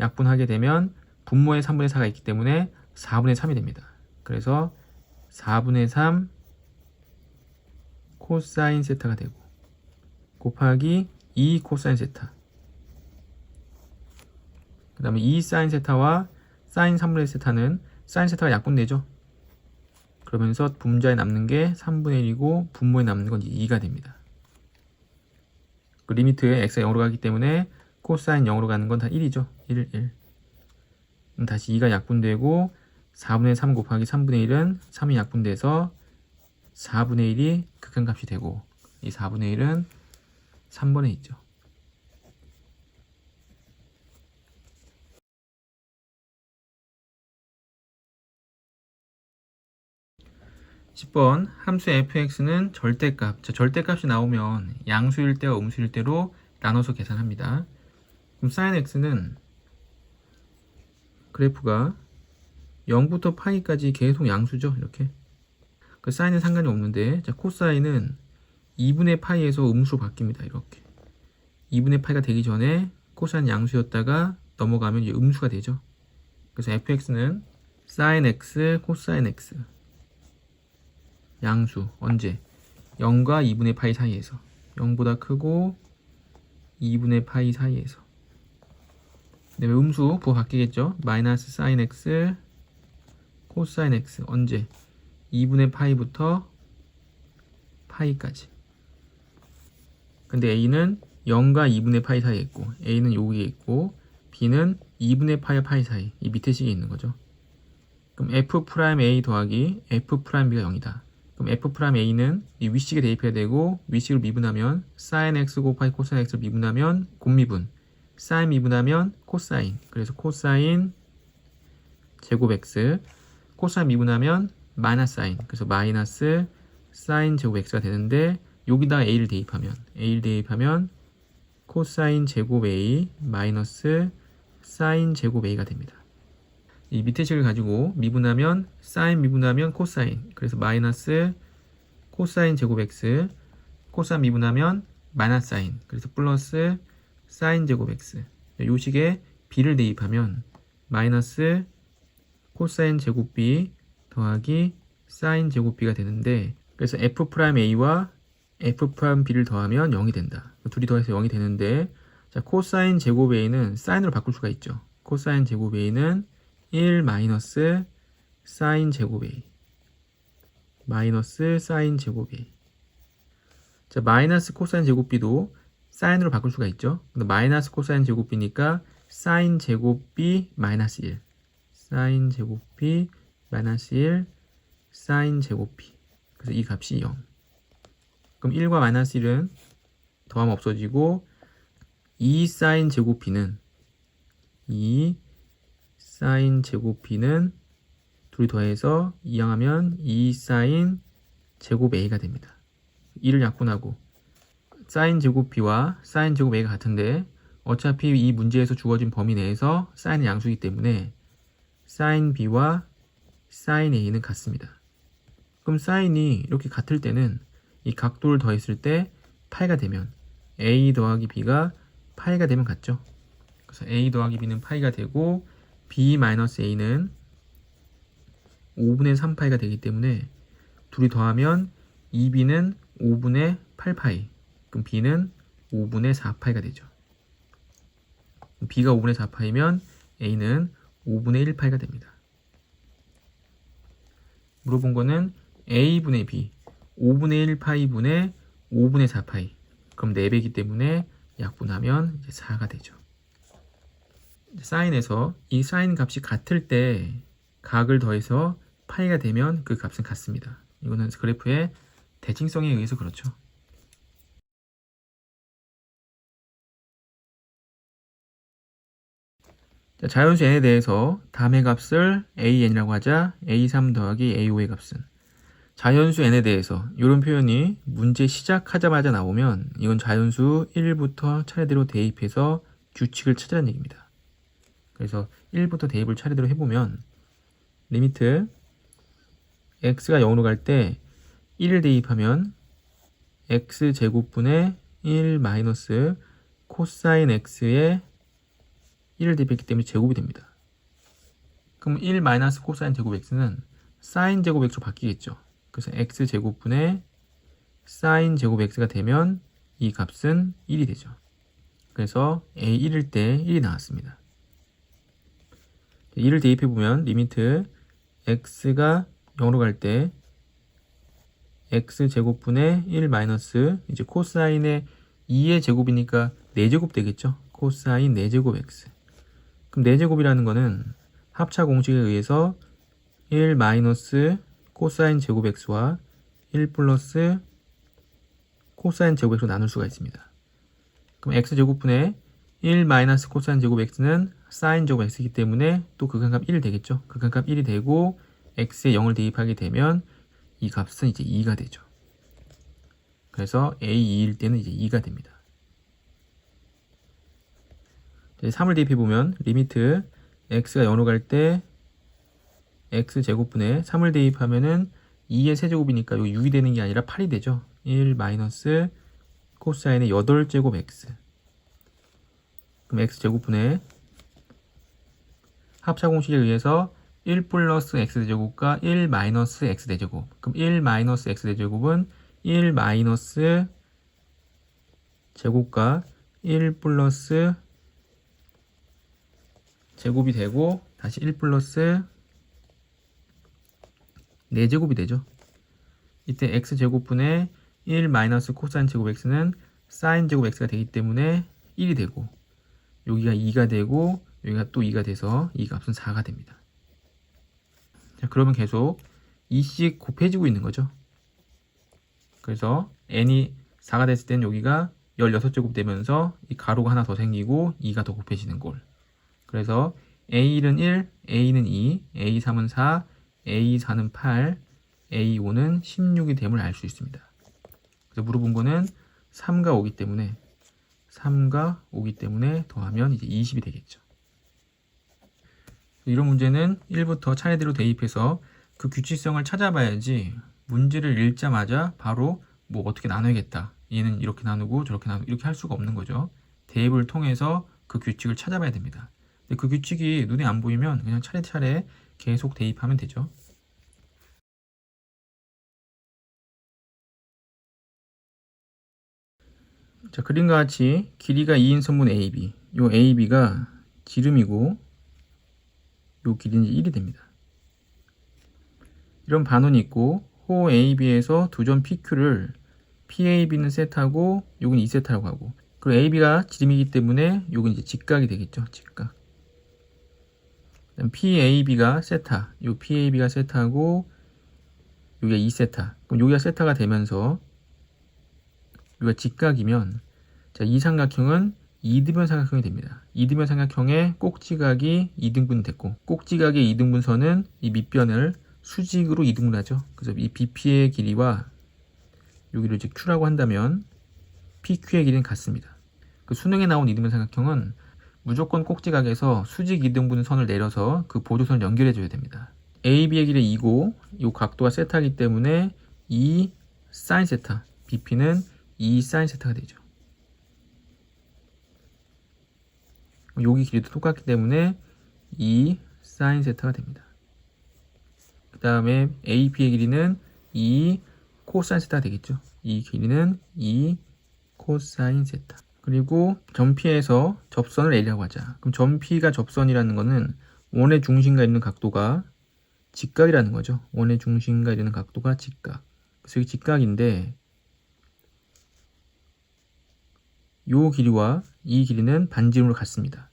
A: 약분하게 되면 분모에 3분의 4가 있기 때문에 4분의 3이 됩니다. 그래서 4분의 3 코사인 세타가 되고 곱하기 2 코사인 세타, 그 다음에 2 사인 세타와 사인 3분의 세타는 사인 세타가 약분되죠. 그러면서 분자에 남는 게 3분의 1이고 분모에 남는 건 2가 됩니다. 그 리미트에 x가 0으로 가기 때문에 코사인 0으로 가는 건 다 1이죠. 1. 그럼 다시 2가 약분되고 4분의 3 곱하기 3분의 1은 3이 약분돼서 4분의 1이 극한값이 되고, 이 4분의 1은 3번에 있죠. 10번 함수 fx는 절대값. 자, 절대값이 나오면 양수일 때와 음수일 때로 나눠서 계산합니다. 그럼 sin x는 그래프가 0부터 파이까지 계속 양수죠. 이렇게. 그 사인은 상관이 없는데, 자, 코사인은 2분의 파이에서 음수로 바뀝니다. 이렇게. 2분의 파이가 되기 전에 코사인 양수였다가 넘어가면 이제 음수가 되죠. 그래서 fx는 sin x, 코사인 x. 양수. 언제? 0과 2분의 파이 사이에서. 0보다 크고 2분의 파이 사이에서. 그 다음에 음수 부호 바뀌겠죠. 마이너스 sin x, 코사인 x. 언제? 2분의 파이부터 파이까지. 근데 a는 0과 2분의 파이 사이에 있고, a는 여기에 있고, b는 2분의 파이와 파이 사이, 이 밑에 식에 있는 거죠. 그럼 f'a 더하기 f'b가 0이다. 그럼 f'a는 이 위식에 대입해야 되고, 위식을 미분하면 sin x 곱하기 코사인 x를 미분하면 곱미분, sin 미분하면 코사인, 그래서 코사인 제곱 x, 코사인 미분하면 마이너스 사인, 그래서 마이너스 사인 제곱 x가 되는데, 여기다가 a를 대입하면 코사인 제곱 a 마이너스 사인 제곱 a가 됩니다. 이 밑에 식을 가지고 미분하면 사인 미분하면 코사인, 그래서 마이너스 코사인 제곱 x, 코사인 미분하면 마이너스 사인, 그래서 플러스 사인 제곱 x. 이 식에 b를 대입하면 마이너스 코사인 제곱 b 더하기 사인 제곱 b가 되는데, 그래서 f'a와 f'b를 더하면 0이 된다. 둘이 더해서 0이 되는데, 자, 코사인 제곱 a는 사인으로 바꿀 수가 있죠. 코사인 제곱 a는 1 마이너스 사인 제곱 a 마이너스 사인 제곱 a. 자, 마이너스 코사인 제곱 b도 사인으로 바꿀 수가 있죠. 근데 마이너스 코사인 제곱 b니까 사인 제곱 b 마이너스 1 사인 제곱 b 마이너스 1 사인 제곱 b. 그래서 이 값이 0. 그럼 1과 마이너스 1은 더하면 없어지고, 2 사인 제곱 b는 2 사인 제곱 b는 둘이 더해서 2항하면 2 사인 제곱 a가 됩니다. 2를 약분하고 사인 제곱 b와 사인 제곱 a가 같은데, 어차피 이 문제에서 주어진 범위 내에서 사인은 양수이기 때문에 사인 b와 사인 a는 같습니다. 그럼 사인이 이렇게 같을 때는 이 각도를 더했을 때 파이가 되면 a 더하기 b가 파이가 되면 같죠. 그래서 a 더하기 b는 파이가 되고, b 마이너스 a는 5분의 3파이가 되기 때문에 둘이 더하면 2b는 5분의 8파이, 그럼 b는 5분의 4파이가 되죠. b가 5분의 4파이면 a는 5분의 1파이가 됩니다. 물어본 거는 a분의 b 5분의 1파이분의 5분의 4파이. 그럼 4배이기 때문에 약분하면 이제 4가 되죠. 사인에서 이 사인 값이 같을 때 각을 더해서 파이가 되면 그 값은 같습니다. 이거는 그래프의 대칭성에 의해서 그렇죠. 자, 자연수 n에 대해서 담의 값을 an이라고 하자. a3 더하기 a5의 값은 자연수 n에 대해서 이런 표현이 문제 시작하자마자 나오면 이건 자연수 1부터 차례대로 대입해서 규칙을 찾으라는 얘기입니다. 그래서 1부터 대입을 차례대로 해보면 리미트 x가 0으로 갈 때 1을 대입하면 x제곱분의 1 마이너스 코사인 x의 1을 대입했기 때문에 제곱이 됩니다. 그럼 1 마이너스 코사인 제곱 x는 사인 제곱 x로 바뀌겠죠. 그래서 x제곱분의 사인 제곱 x가 되면 이 값은 1이 되죠. 그래서 a1일 때 1이 나왔습니다. 1을 대입해보면 리미트 x가 0으로 갈 때 x제곱분의 1 마이너스 이제 코사인의 2의 제곱이니까 4제곱 되겠죠. 코사인 4제곱 x. 그럼 4제곱이라는 거는 합차 공식에 의해서 1 마이너스 코사인 제곱 x와 1 플러스 코사인 제곱 x로 나눌 수가 있습니다. 그럼 x제곱분의 1 마이너스 코사인 제곱 x는 사인 제곱 x이기 때문에 또 극한값 1 되겠죠. 극한값 1이 되고 x에 0을 대입하게 되면 이 값은 이제 2가 되죠. 그래서 a2일 때는 이제 2가 됩니다. 3을 대입해보면 리미트 x가 0으로 갈 때 x제곱분에 3을 대입하면은 2의 세제곱이니까 여기 6이 되는 게 아니라 8이 되죠. 1 마이너스 코사인의 8제곱 x. 그럼 x제곱분에 합차 공식에 의해서 1 플러스 x제곱과 1 마이너스 x제곱. 그럼 1 마이너스 x제곱은 1 마이너스 제곱과 1 플러스 제곱이 되고 다시 1 플러스 4제곱이 되죠. 이때 x제곱분의 1 마이너스 코사인 제곱 x는 사인 제곱 x가 되기 때문에 1이 되고 여기가 2가 되고 여기가 또 2가 돼서 이 값은 4가 됩니다. 자, 그러면 계속 2씩 곱해지고 있는 거죠. 그래서 n이 4가 됐을 때는 여기가 16제곱 되면서 이 가로가 하나 더 생기고 2가 더 곱해지는 꼴. 그래서 A1은 1, A는 2, A3은 4, A4는 8, A5는 16이 됨을 알 수 있습니다. 그래서 물어본 거는 3가 오기 때문에 더하면 이제 20이 되겠죠. 이런 문제는 1부터 차례대로 대입해서 그 규칙성을 찾아봐야지 문제를 읽자마자 바로 뭐 어떻게 나눠야겠다. 얘는 이렇게 나누고 저렇게 나누고 이렇게 할 수가 없는 거죠. 대입을 통해서 그 규칙을 찾아봐야 됩니다. 근데 그 규칙이 눈에 안 보이면 그냥 차례차례 계속 대입하면 되죠. 자, 그림과 같이 길이가 2인 선분 AB. 요 AB가 지름이고 요 길이는 1이 됩니다. 이런 반원이 있고 호 AB에서 두 점 PQ를 PAB는 세타고 요건 2세타라고 하고 그리고 AB가 지름이기 때문에 요건 이제 직각이 되겠죠. 직각. PAB가 세타. 요 PAB가 세타고 여기가 2세타. 그럼 여기가 세타가 되면서 여기가 직각이면 자, 이 삼각형은 2등분 삼각형이 됩니다. 2등분 삼각형의 꼭지각이 2등분 됐고 꼭지각의 2등분선은 이 밑변을 수직으로 2등분하죠. 그래서 이 BP의 길이와 여기를 이제 Q라고 한다면 PQ의 길이는 같습니다. 그 수능에 나온 2등분 삼각형은 무조건 꼭지각에서 수직 2등분 선을 내려서 그 보조선을 연결해 줘야 됩니다. AB의 길이 2고 이 각도가 세타이기 때문에 2 sin 세타, BP는 2 sin 세타가 되죠. 여기 길이도 똑같기 때문에 2 sin 세타가 됩니다. 그 다음에 AP의 길이는 2 코사인 세타가 되겠죠. 이 길이는 2 코사인 세타. 그리고 점 P에서 접선을 A라고 하자. 그럼 점 P가 접선이라는 거는 원의 중심과 있는 각도가 직각이라는 거죠. 원의 중심과 이르는 각도가 직각. 그래서 여기 직각인데 이 길이와 이 길이는 반지름으로 같습니다.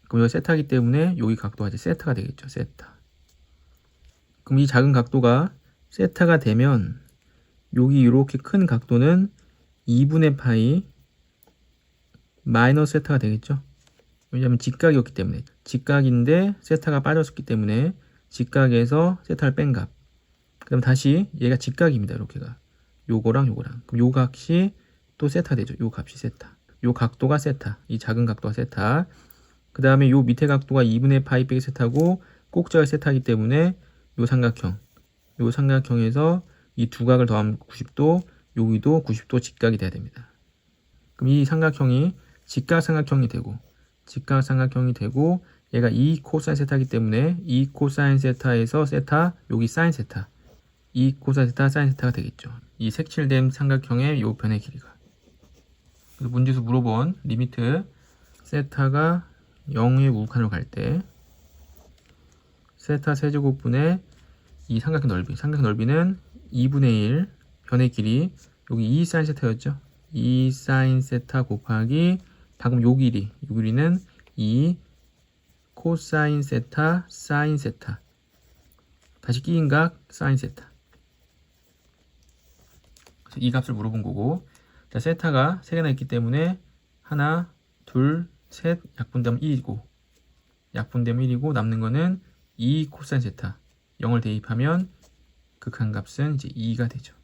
A: 그럼 여기 세타이기 때문에 여기 각도가 이제 세타가 되겠죠. 세타. 그럼 이 작은 각도가 세타가 되면 여기 이렇게 큰 각도는 2분의 파이 마이너스 세타가 되겠죠. 왜냐하면 직각이었기 때문에. 직각인데 세타가 빠졌기 때문에 직각에서 세타를 뺀 값. 그럼 다시 얘가 직각입니다. 이렇게가. 요거랑 요거랑. 그럼 요 값이 또 세타 되죠. 요 값이 세타. 요 각도가 세타. 이 작은 각도가 세타. 그 다음에 요 밑에 각도가 2분의 파이 빼기 세타고 꼭지가 세타이기 때문에 요 삼각형에서 이 두 각을 더하면 90도, 여기도 90도 직각이 돼야 됩니다. 그럼 이 삼각형이 직각삼각형이 되고 얘가 2 코사인 세타이기 때문에 2 코사인 세타에서 세타, 여기 사인 세타, 2 코사인 세타, 사인 세타가 되겠죠. 이 색칠된 삼각형의 요 변의 길이가. 그래서 문제에서 물어본 리미트 세타가 0의 우극한으로 갈 때 세타 세제곱분의 이 삼각형 넓이는 2분의 1 변의 길이 여기 2 사인 세타였죠. 2 사인 세타 곱하기 방금 요 길이는 2 코사인 세타 사인 세타 다시 끼인 각 사인 세타. 그래서 이 값을 물어본 거고, 자 세타가 3개나 있기 때문에 하나 둘 셋 약분되면 1이고 남는 거는 2 코사인 세타 0을 대입하면 극한값은 이제 2가 되죠.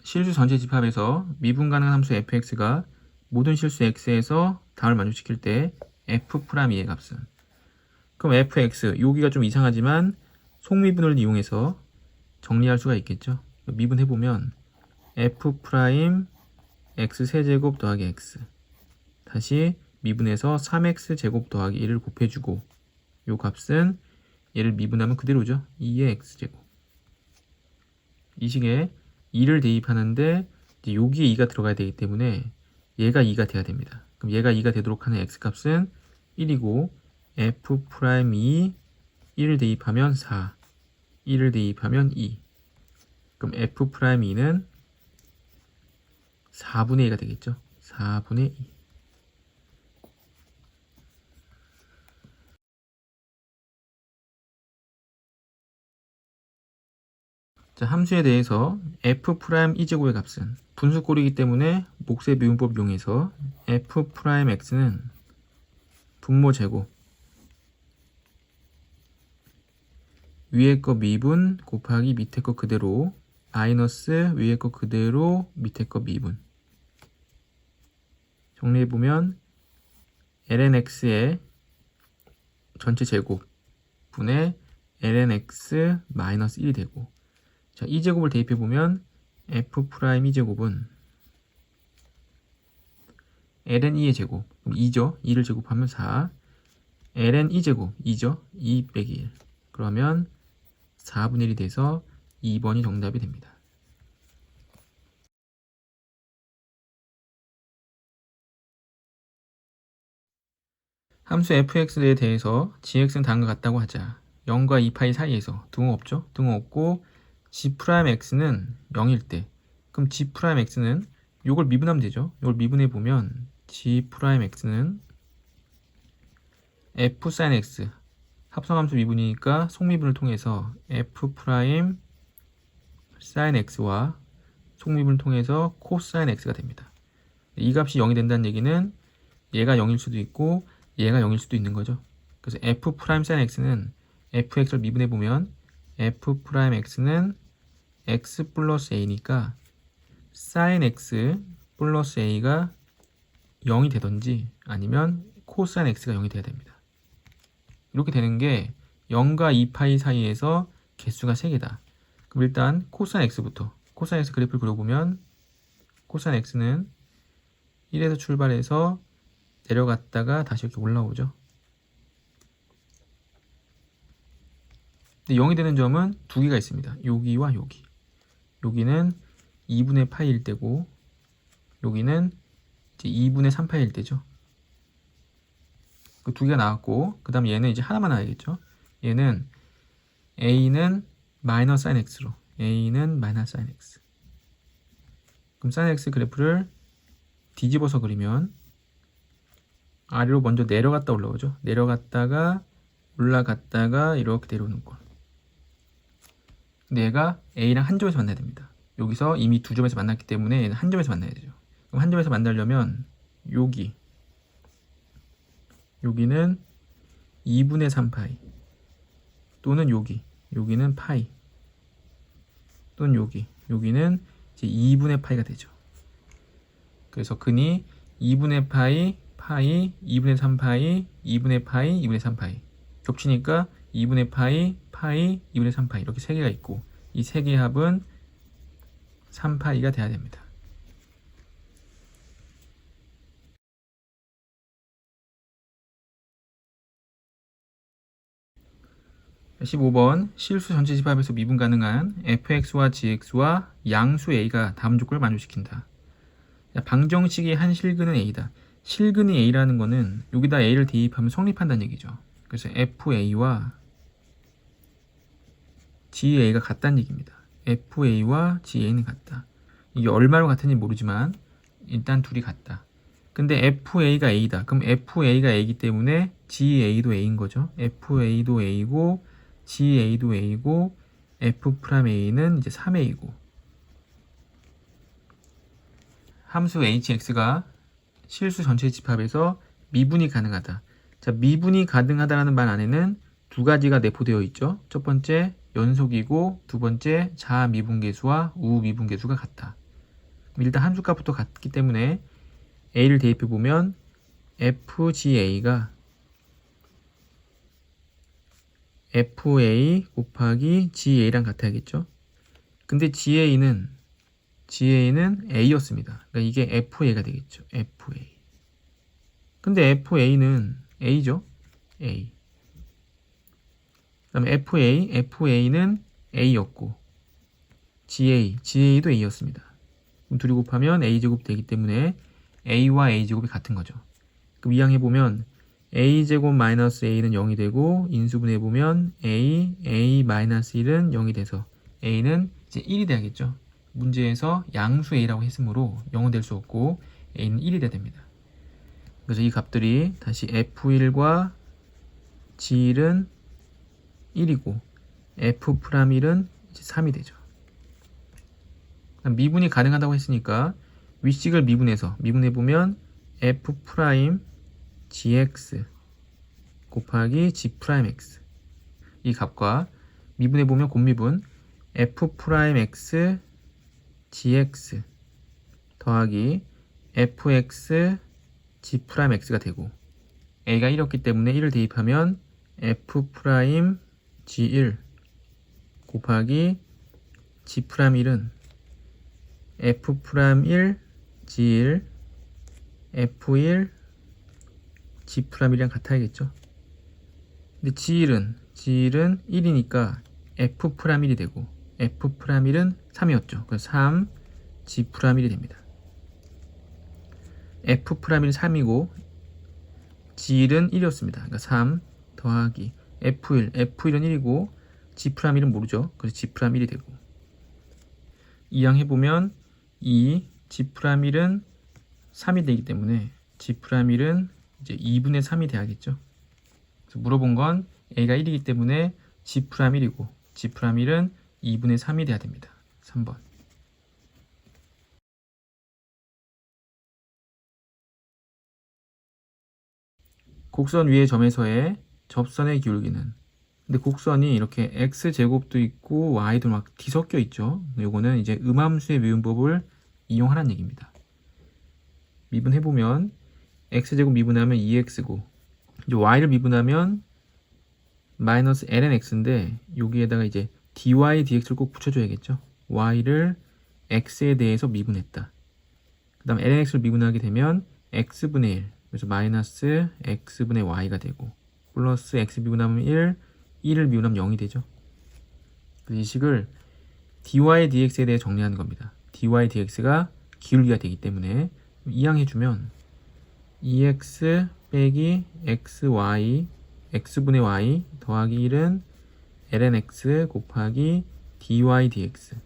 A: 실수 전체 집합에서 미분 가능한 함수 fx가 모든 실수 x에서 답을 만족시킬 때 f'2의 값은, 그럼 fx 여기가 좀 이상하지만 속미분을 이용해서 정리할 수가 있겠죠. 미분해보면 f' x 세제곱 더하기 x 다시 미분해서 3x 제곱 더하기 1을 곱해주고 요 값은 얘를 미분하면 그대로죠. 2의 x제곱. 이 식에 2를 대입하는데 이제 여기에 2가 들어가야 되기 때문에 얘가 2가 돼야 됩니다. 그럼 얘가 2가 되도록 하는 x값은 1이고 f'2 1을 대입하면 4 1을 대입하면 2. 그럼 f'2는 4분의 2가 되겠죠. 4분의 2. 자, 함수에 대해서 f'2제곱의 값은 분수꼴이기 때문에 몫의 미분법 이용해서 f'x는 분모 제곱 위에 거 미분 곱하기 밑에 거 그대로 마이너스 위에 거 그대로 밑에 거 미분. 정리해보면 lnx의 전체 제곱 분의 lnx 마이너스 1이 되고, 자, 이 제곱을 대입해보면 f' 제곱은 ln 2의 제곱, 그럼 2죠. 2를 제곱하면 4. ln 2제곱, 2죠. 2 빼기 1. 그러면 4분의 1이 돼서 2번이 정답이 됩니다. 함수 fx에 대해서 gx는 다음과 같다고 하자. 0과 2파이 사이에서 등호 없죠? 등호 없고 g'x는 0일 때, 그럼 g'x는 요걸 미분하면 되죠. 요걸 미분해 보면 g'x는 f sin x 합성함수 미분이니까 속미분을 통해서 f' sin x와 속미분을 통해서 cosine x가 됩니다. 이 값이 0이 된다는 얘기는 얘가 0일 수도 있고 얘가 0일 수도 있는 거죠. 그래서 f' sin x는 fx를 미분해 보면 f' x는 x 플러스 a니까 sin x 플러스 a가 0이 되든지 아니면 cosine x가 0이 돼야 됩니다. 이렇게 되는 게 0과 2파이 사이에서 개수가 3개다. 그럼 일단 cosine x부터, cosine x 그래프를 그려보면 cosine x는 1에서 출발해서 내려갔다가 다시 이렇게 올라오죠. 근데 0이 되는 점은 두 개가 있습니다. 여기와 여기. 여기는 2분의 파이일 때고 여기는 이제 2분의 3파이일 때죠. 그 두 개가 나왔고, 그 다음 얘는 이제 하나만 나와야겠죠. 얘는 a는 마이너스 sin x로, a는 마이너스 sin x. 그럼 sin x 그래프를 뒤집어서 그리면 아래로 먼저 내려갔다 올라오죠. 내려갔다가 올라갔다가 이렇게 내려오는 거. 근데 얘가 A랑 한 점에서 만나야 됩니다. 여기서 이미 두 점에서 만났기 때문에 얘는 한 점에서 만나야 되죠. 그럼 한 점에서 만나려면 여기는 2분의 3파이 또는 여기는 파이 또는 여기는 이제 2분의 파이가 되죠. 그래서 근이 2분의 파이, 2분의 3파이, 2분의 파이, 2분의 3파이 겹치니까 2분의 파이, 2분의 3파이 이렇게 세 개가 있고 이 세 개의 합은 3파이가 돼야 됩니다. 15번 실수 전체 집합에서 미분 가능한 fx와 gx와 양수 a가 다음 조건을 만족시킨다. 방정식의 한 실근은 a다. 실근이 a라는 거는 여기다 a를 대입하면 성립한다는 얘기죠. 그래서 fa와 ga가 같다는 얘기입니다. fa와 ga는 같다. 이게 얼마로 같은지 모르지만 일단 둘이 같다. 근데 fa가 a다. 그럼 fa가 a이기 때문에 ga도 a인 거죠. fa도 a고 ga도 a고 f'a는 이제 3a고 함수 hx가 실수 전체 집합에서 미분이 가능하다. 자, 미분이 가능하다라는 말 안에는 두 가지가 내포되어 있죠. 첫 번째 연속이고 두 번째 자미분계수와 우미분계수가 같다. 일단 함수값부터 같기 때문에 a를 대입해 보면 fga가 fa 곱하기 ga랑 같아야겠죠. 근데 ga는 a였습니다. 그러니까 이게 fa가 되겠죠. fa. 근데 fa는 a죠. a. 그다음에 fa는 a였고 ga도 a였습니다. 그럼 둘이 곱하면 a제곱 되기 때문에 a와 a제곱이 같은 거죠. 그럼 이항해보면 a제곱 마이너스 a는 0이 되고 인수분해해보면 a 마이너스 1은 0이 돼서 a는 이제 1이 돼야겠죠. 문제에서 양수 a라고 했으므로 0은 될 수 없고 a는 1이 돼야 됩니다. 그래서 이 값들이 다시 f1과 g1은 1이고 f'1은 3이 되죠. 미분이 가능하다고 했으니까 위식을 미분해보면 f' gx 곱하기 g'x 이 값과 미분해보면 곱미분 f'x gx 더하기 fx g'x가 되고 a가 1이었기 때문에 1을 대입하면 f'g1 곱하기 g'1은 f'1 g1 f1 g'1이랑 같아야겠죠. 근데 g1은 1이니까 f'1이 되고 f'1은 3이었죠. 그래서 3 g'1이 됩니다. f'1은 3이고 g1은 1이었습니다. 그러니까 3 더하기 f1, f1은 1이고 g'1은 모르죠. 그래서 g'1이 되고 이항 해보면 이 g'1은 3이 되기 때문에 g'1은 이제 2분의 3이 돼야겠죠. 그래서 물어본 건 a가 1이기 때문에 g'1이고 g'1은 2분의 3이 돼야 됩니다. 3번. 곡선 위의 점에서의 접선의 기울기는 근데 곡선이 이렇게 x제곱도 있고 y도 막 뒤섞여 있죠. 요거는 이제 음함수의 미분법을 이용하라는 얘기입니다. 미분해보면 x제곱 미분하면 2x고 이제 y를 미분하면 마이너스 lnx인데 여기에다가 이제 dy dx를 꼭 붙여줘야겠죠. y를 x에 대해서 미분했다. 그 다음 lnx를 미분하게 되면 x분의 1 그래서 마이너스 x분의 y가 되고 플러스 x 미분하면 1을 미분하면 0이 되죠. 이 식을 dy dx에 대해 정리하는 겁니다. dy dx가 기울기가 되기 때문에 이항해주면 2x 빼기 xy x분의 y 더하기 1은 lnx 곱하기 dy dx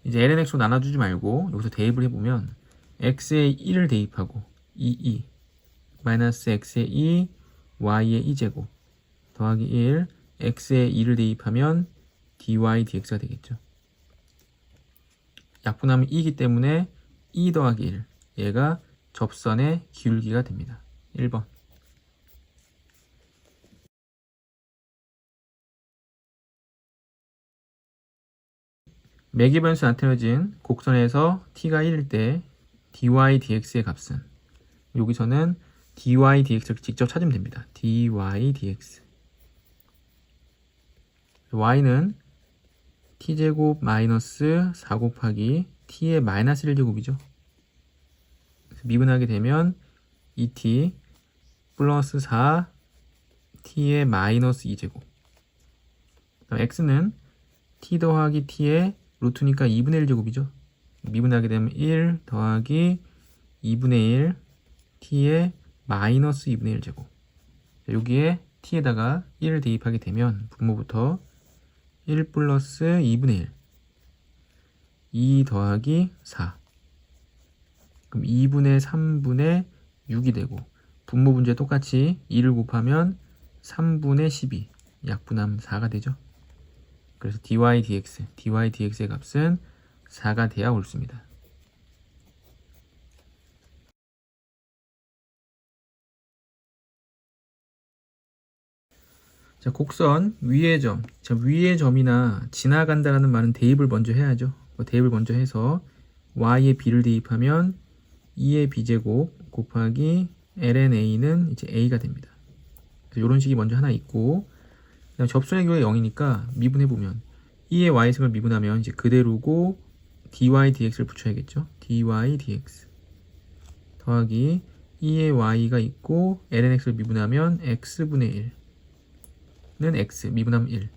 A: 이제 lnx로 나눠주지 말고 여기서 대입을 해보면 x에 1을 대입하고 2 마이너스 x에 2 y에 2제곱 더하기 1 x에 2를 대입하면 dy dx가 되겠죠. 약분하면 2이기 때문에 2 더하기 1 얘가 접선의 기울기가 됩니다. 1번. 매개 변수 나타내진 곡선에서 t가 1일 때 dy dx의 값은 여기서는 dy dx를 직접 찾으면 됩니다. dy dx y는 t제곱 마이너스 4 곱하기 t의 마이너스 1제곱이죠. 미분하게 되면 2t 플러스 4 t의 마이너스 2제곱 x는 t 더하기 t의 루트니까 2분의 1제곱이죠. 미분하게 되면 1 더하기 2분의 1 t의 마이너스 2분의 1제곱 여기에 t에다가 1을 대입하게 되면 분모부터 1 플러스 2분의 1 2 더하기 4 그럼 2분의 3분의 6이 되고 분모 분모에 똑같이 2를 곱하면 3분의 12 약분하면 4가 되죠. 그래서 dy dx의 값은 4가 돼야 옳습니다. 자, 곡선 위의 점. 자, 위의 점이나 지나간다라는 말은 대입을 먼저 해야죠. 대입을 먼저 해서 y에 b를 대입하면 2의 b제곱 곱하기 lnA는 이제 a가 됩니다. 그래서 이런 식이 먼저 하나 있고 그다음 접선의 교가 0이니까 미분해보면 2의 y승을 미분하면 이제 그대로고 dy dx를 붙여야겠죠. dy dx 더하기 2의 y가 있고 lnx를 미분하면 x분의 1는 x 미분하면 1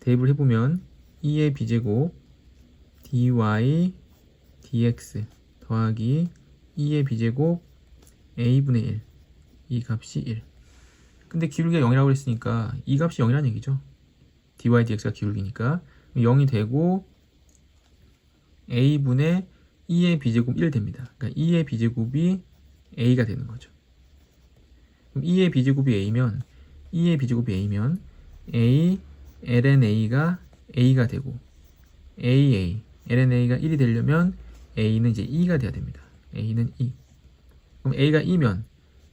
A: 대입을 해보면 2의 b제곱 dy dx 더하기 2의 b제곱 a분의 1 이 값이 1 근데 기울기가 0이라고 했으니까 이 값이 0이라는 얘기죠. dy dx가 기울기니까 0이 되고 a분의 2의 b제곱 1 됩니다. 그러니까 2의 b제곱이 a가 되는 거죠. 그럼 2의 b제곱이 a면 2의 b제곱이 a면 a lnA가 a가 되고 lnA가 1이 되려면 a는 이제 2가 돼야 됩니다. a는 2. 그럼 a가 2면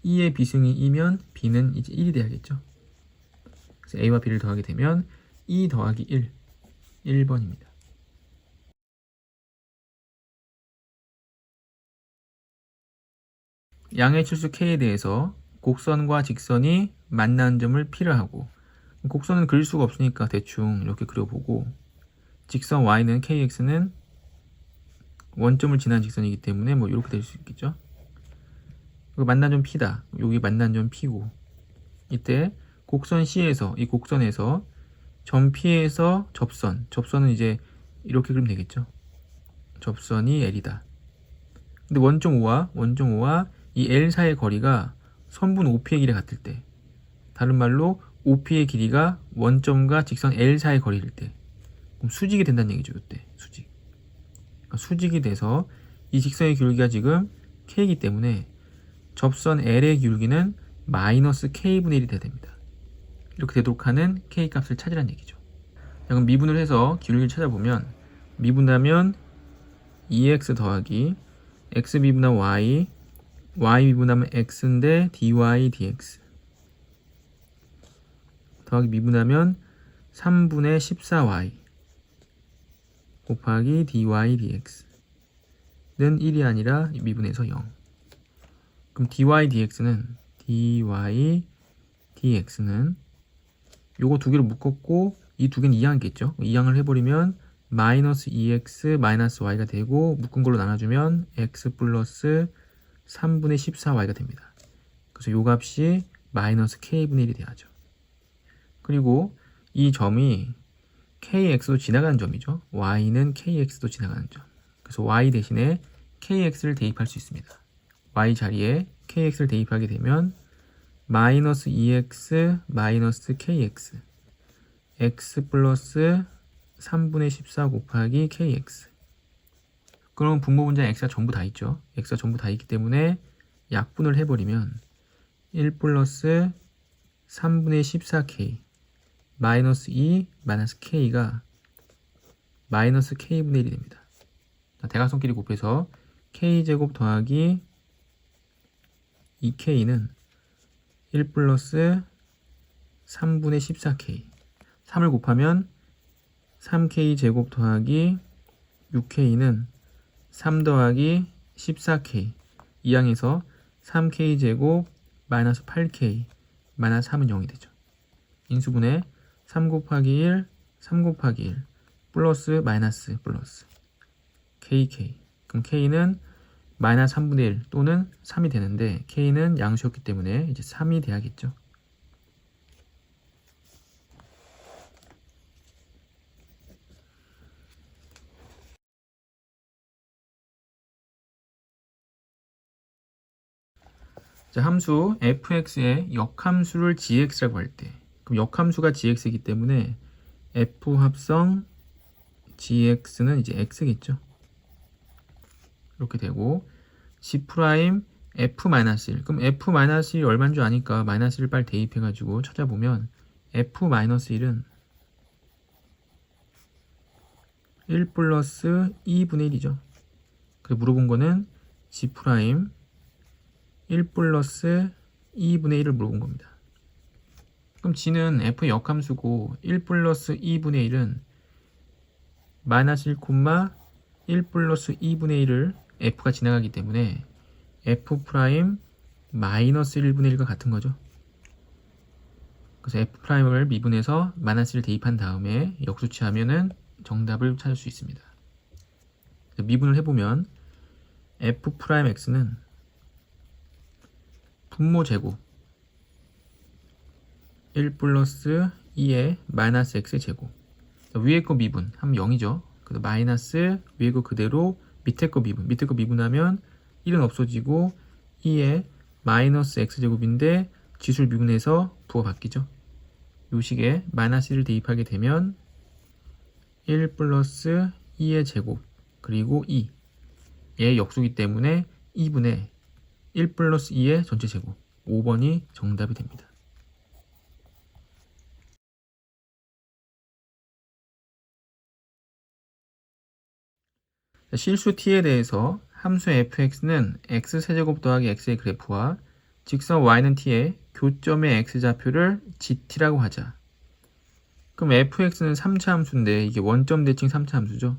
A: 2의 b승이 2면 b는 이제 1이 돼야겠죠. 그래서 a와 b를 더하게 되면 2 더하기 1 1번입니다. 양의 실수 k에 대해서 곡선과 직선이 만나는 점을 P를 하고 곡선은 그릴 수가 없으니까 대충 이렇게 그려보고 직선 y는 kx는 원점을 지난 직선이기 때문에 뭐 이렇게 될 수 있겠죠. 만난 점 P다. 여기 만난 점 P고 이때 곡선 C에서 이 곡선에서 점 P에서 접선은 이제 이렇게 그리면 되겠죠. 접선이 L이다. 근데 원점 O와 이 L 사이의 거리가 선분 OP의 길이 같을 때 다른 말로 OP의 길이가 원점과 직선 L 사이의 거리일 때 그럼 수직이 된다는 얘기죠. 이때 수직. 그러니까 수직이 돼서 이 직선의 기울기가 지금 K이기 때문에 접선 L의 기울기는 마이너스 K분의 1이 돼야 됩니다. 이렇게 되도록 하는 K 값을 찾으라는 얘기죠. 자, 그럼 미분을 해서 기울기를 찾아보면 미분하면 2x 더하기 x 미분한 y 미분하면 x인데 dy dx 더하기 미분하면 3분의 14y 곱하기 dy dx는 1이 아니라 미분해서 0. 그럼 dy dx는 요거 두 개를 묶었고 이 두 개는 이항이겠죠. 이항을 해버리면 마이너스 2x 마이너스 y가 되고 묶은 걸로 나눠주면 x 플러스 3분의 14y가 됩니다. 그래서 요 값이 마이너스 k분의 1이 돼야죠. 그리고 이 점이 kx도 지나가는 점이죠. y는 kx도 지나가는 점. 그래서 y 대신에 kx를 대입할 수 있습니다. y 자리에 kx를 대입하게 되면 마이너스 2x 마이너스 kx x 플러스 3분의 14 곱하기 kx. 그럼 분모 분자에 x가 전부 다 있죠. x가 전부 다 있기 때문에 약분을 해버리면 1 플러스 3분의 14k 마이너스 2 마이너스 k가 마이너스 k분의 1이 됩니다. 대각선끼리 곱해서 k제곱 더하기 2k는 1 플러스 3분의 14k 3을 곱하면 3k제곱 더하기 6k는 3 더하기 14k 이항에서 3k제곱 마이너스 8k 마이너스 3은 0이 되죠. 인수분해 3 곱하기 1 3 곱하기 1 플러스 마이너스 플러스 kk. 그럼 k는 마이너스 3분의 1 또는 3이 되는데 k는 양수였기 때문에 이제 3이 돼야겠죠. 자, 함수 fx의 역함수를 gx라고 할 때, 그럼 역함수가 gx이기 때문에 f 합성 gx는 이제 x겠죠. 이렇게 되고 g 프라임 f-1 그럼 f-1이 얼마인 줄 아니까 마이너스 1 빨리 대입해가지고 찾아보면 f-1은 1 플러스 2분의 1이죠. 그래서 물어본 거는 g 프라임 1 플러스 2분의 1을 물어본 겁니다. 그럼 g는 f의 역함수고 1 플러스 2분의 1은 마이너스 1, 1 플러스 2분의 1을 f가 지나가기 때문에 f 프라임 마이너스 1분의 1과 같은 거죠. 그래서 f 프라임을 미분해서 마이너스 1 대입한 다음에 역수치하면은 정답을 찾을 수 있습니다. 미분을 해보면 f 프라임 x는 분모 제곱 1 플러스 2의 마이너스 x의 제곱 위에 거 미분 하면 0이죠. 그래서 마이너스 위에 거 그대로 밑에 거 미분하면 1은 없어지고 2의 마이너스 x제곱인데 지수를 미분해서 부호 바뀌죠. 이 식에 마이너스 1을 대입하게 되면 1 플러스 2의 제곱 그리고 2의 역수기 때문에 2분의 1 플러스 2의 전체 제곱 5번이 정답이 됩니다. 실수 t에 대해서 함수 fx는 x세제곱 더하기 x의 그래프와 직선 y는 t의 교점의 x좌표를 gt라고 하자. 그럼 fx는 3차 함수인데 이게 원점 대칭 3차 함수죠.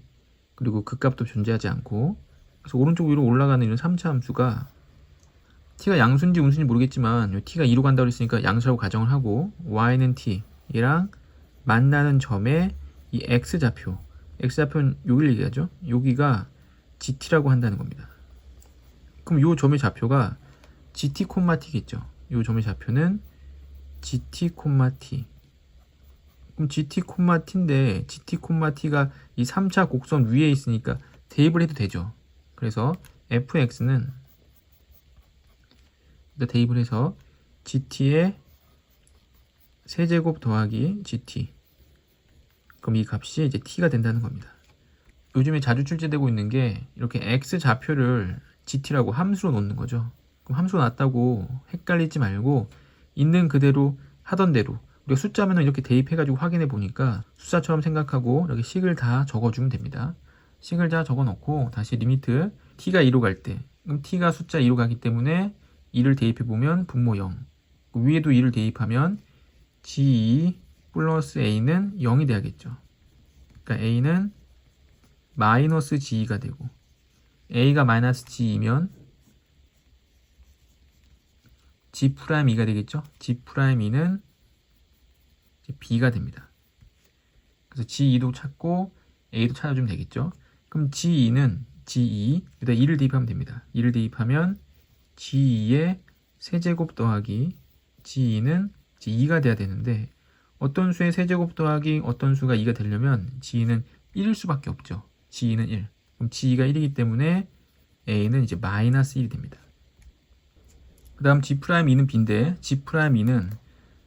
A: 그리고 극값도 존재하지 않고 그래서 오른쪽 위로 올라가는 이런 3차 함수가 t가 양수인지 음수인지 모르겠지만 t가 2로 간다고 했으니까 양수라고 가정을 하고 y는 t랑 만나는 점의 이 x좌표는 여기를 얘기하죠. 여기가 gt라고 한다는 겁니다. 그럼 요 점의 좌표가 gt, t겠죠. 요 점의 좌표는 gt, t. 그럼 gt, t인데 gt, t가 이 3차 곡선 위에 있으니까 대입을 해도 되죠. 그래서 fx는 대입을 해서 gt의 세제곱 더하기 gt 그럼 이 값이 이제 t가 된다는 겁니다. 요즘에 자주 출제되고 있는 게 이렇게 x좌표를 gt라고 함수로 놓는 거죠. 그럼 함수로 놨다고 헷갈리지 말고 있는 그대로 하던 대로 우리가 숫자면은 이렇게 대입해가지고 확인해 보니까 숫자처럼 생각하고 이렇게 식을 다 적어주면 됩니다. 식을 다 적어놓고 다시 리미트 t가 2로 갈 때 그럼 t가 숫자 2로 가기 때문에 2를 대입해 보면 분모 0 위에도 2를 대입하면 g2 플러스 a는 0이 돼야겠죠. 그러니까 a는 마이너스 g2가 되고 a가 마이너스 g이면 g'2가 되겠죠. g'2는 b가 됩니다. 그래서 g2도 찾고 a도 찾아주면 되겠죠. 그럼 g2는 g2 여기다 2를 대입하면 됩니다. 2를 대입하면 g2의 세제곱 더하기 g2는 g2가 돼야 되는데 어떤 수의 세제곱 더하기 어떤 수가 2가 되려면 g2는 1일 수밖에 없죠. g2는 1. 그럼 g2가 1이기 때문에 a는 이제 마이너스 1이 됩니다. 그 다음 g'2는 b인데 g'2는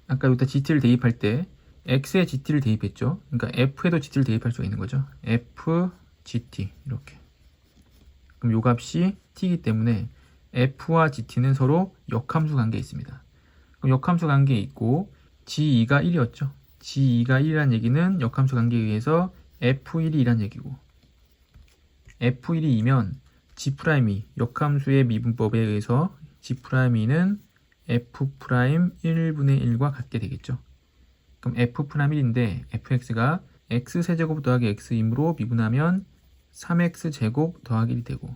A: 아까 여기다 gt를 대입할 때 x에 gt를 대입했죠. 그러니까 f에도 gt를 대입할 수가 있는 거죠. f gt 이렇게. 그럼 요 값이 t이기 때문에 f와 gt는 서로 역함수 관계에 있습니다. 그럼 역함수 관계에 있고 g2가 1이었죠. g2가 1이란 얘기는 역함수 관계에 의해서 f1이 2란 얘기고, f1이 2면 g'2 역함수의 미분법에 의해서 g'2는 f'1분의 1과 같게 되겠죠. 그럼 f'1인데 fx가 x세제곱 더하기 x이므로 미분하면 3x제곱 더하기 1이 되고,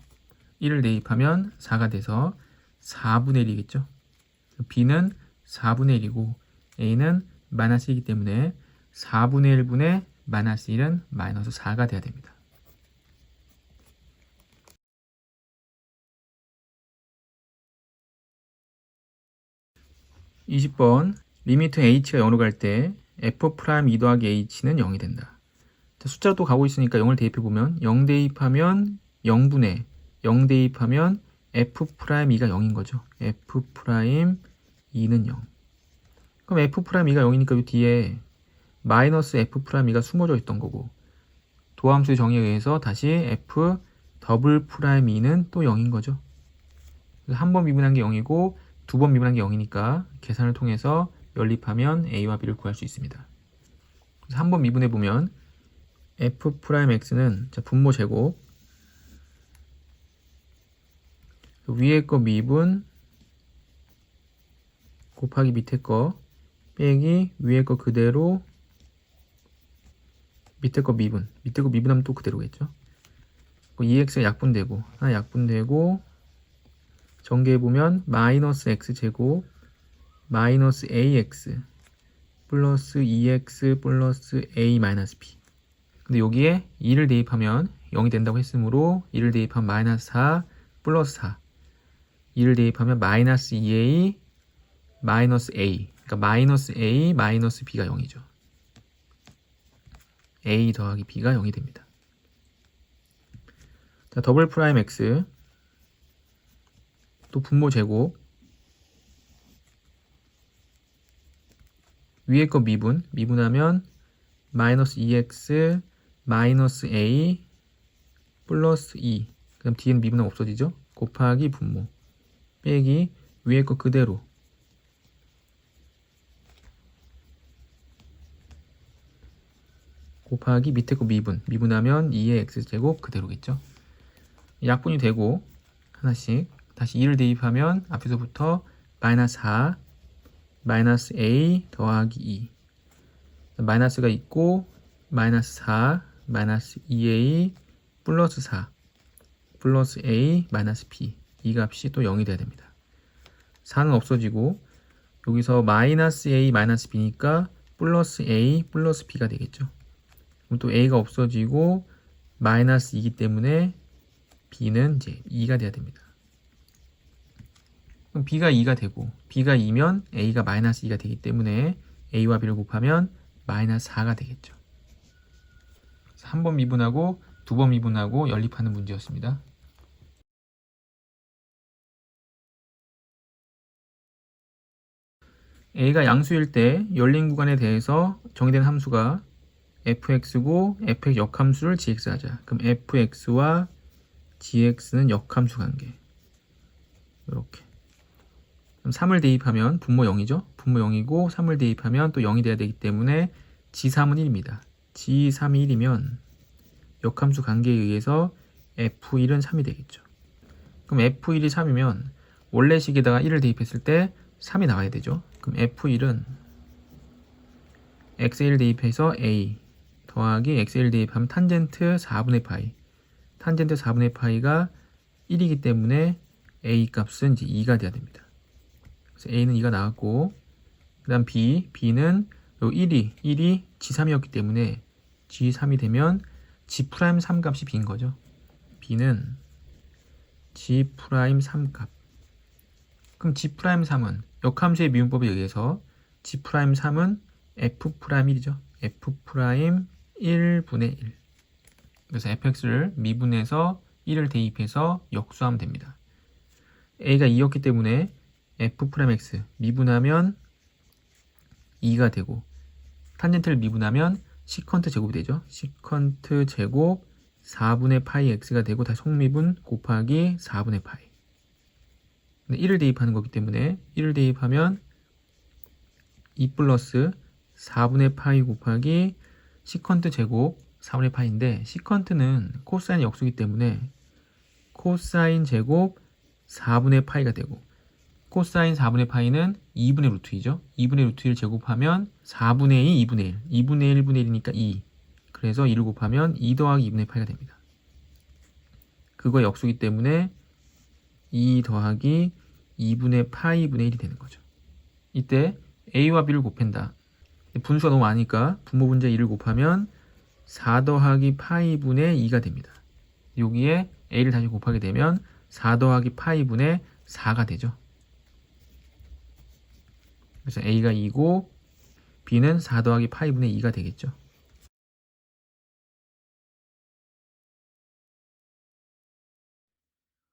A: 1을 대입하면 4가 돼서 4분의 1이겠죠. b는 4분의 1이고 a는 마이너스 1이기 때문에 4분의 1분의 마이너스 1은 마이너스 4가 돼야 됩니다. (20번) 리미트 h가 0으로 갈 때 f'2 더하기 h는 0이 된다. 자, 숫자로 또 가고 있으니까 0을 대입해보면 0 대입하면 0분의 0 대입하면 f'2가 0인 거죠. f'2는 0. 그럼 f'2가 0이니까 이 뒤에 마이너스 f'2가 숨어져 있던 거고, 도함수의 정의에 의해서 다시 f'2는 또 0인 거죠. 한 번 미분한 게 0이고 두 번 미분한 게 0이니까 계산을 통해서 연립하면 a와 b를 구할 수 있습니다. 그래서 한 번 미분해 보면 f'x는 분모 제곱 위에 거 미분 곱하기 밑에 거 빼기 위에 거 그대로 밑에 거 미분, 밑에 거 미분하면 또 그대로겠죠. 2x가 약분되고 하나 약분되고 전개해보면 마이너스 x제곱 마이너스 ax 플러스 2x 플러스 a 마이너스 b. 근데 여기에 2를 대입하면 0이 된다고 했으므로 2를 대입하면 마이너스 4 플러스 4, 2를 대입하면 마이너스 2a 마이너스 a, 그러니까 마이너스 a 마이너스 b가 0이죠. a 더하기 b가 0이 됩니다. 자, 더블 프라임 x 또 분모 제곱 위에 거 미분하면 마이너스 2x 마이너스 a 플러스 2, 그럼 뒤에는 미분하면 없어지죠. 곱하기 분모 빼기 위에 거 그대로 곱하기 밑에 거 미분하면 2의 x제곱 그대로겠죠. 약분이 되고 하나씩 다시 2를 대입하면 앞에서부터 마이너스 4 마이너스 a 더하기 2, 마이너스가 있고 마이너스 4 마이너스 2a 플러스 4 플러스 a 마이너스 b, 이 값이 또 0이 돼야 됩니다. 4는 없어지고 여기서 마이너스 a 마이너스 b니까 플러스 a 플러스 b가 되겠죠. 그럼 또 a가 없어지고 마이너스 2이기 때문에 b는 이제 2가 돼야 됩니다. 그럼 b가 2가 되고 b가 2면 a가 마이너스 2가 되기 때문에 a와 b를 곱하면 마이너스 4가 되겠죠. 한 번 미분하고 두 번 미분하고 연립하는 문제였습니다. a가 양수일 때 열린 구간에 대해서 정의된 함수가 fx고 fx 역함수를 gx하자. 그럼 fx와 gx는 역함수 관계. 이렇게. 그럼 3을 대입하면 분모 0이죠. 분모 0이고 3을 대입하면 또 0이 돼야 되기 때문에 g3은 1입니다. g3이 1이면 역함수 관계에 의해서 f1은 3이 되겠죠. 그럼 f1이 3이면 원래 식에다가 1을 대입했을 때 3이 나와야 되죠. 그럼 f1은 x1 대입해서 a 더하기 x1 대입하면 탄젠트 4분의 파이, 탄젠트 4분의 파이가 1이기 때문에 a 값은 이제 2가 돼야 됩니다. 그래서 a는 2가 나왔고, 그 다음 b는 요 1이 g3이었기 때문에 g3이 되면 g'3 값이 b인 거죠. b는 g'3 값. 그럼 g'3은 역함수의 미분법에 의해서 g'3은 f'1이죠. f'1분의 1. 그래서 fx를 미분해서 1을 대입해서 역수하면 됩니다. a가 2였기 때문에 f'x 미분하면 2가 되고, 탄젠트를 미분하면 시컨트 제곱이 되죠. 시컨트 제곱 4분의 파이 x가 되고 다시 속미분 곱하기 4분의 파이. 1을 대입하는 거기 때문에 1을 대입하면 2 플러스 4분의 파이 곱하기 시컨트 제곱 4분의 파이인데 시컨트는 코사인 역수이기 때문에 코사인 제곱 4분의 파이가 되고 코사인 4분의 파이는 2분의 루트이죠. 2분의 루트 1 제곱하면 4분의 2, 2분의 1. 2분의 1분의 1이니까 2. 그래서 2를 곱하면 2 더하기 2분의 파이가 됩니다. 그거 역수이기 때문에 2 더하기 2분의 파이분의 1이 되는 거죠. 이때 a와 b를 곱한다. 분수가 너무 많으니까 분모분자 2를 곱하면 4 더하기 파이분의 2가 됩니다. 여기에 a를 다시 곱하게 되면 4 더하기 파이분의 4가 되죠. 그래서 a가 2고 b는 4 더하기 파이분의 2가 되겠죠.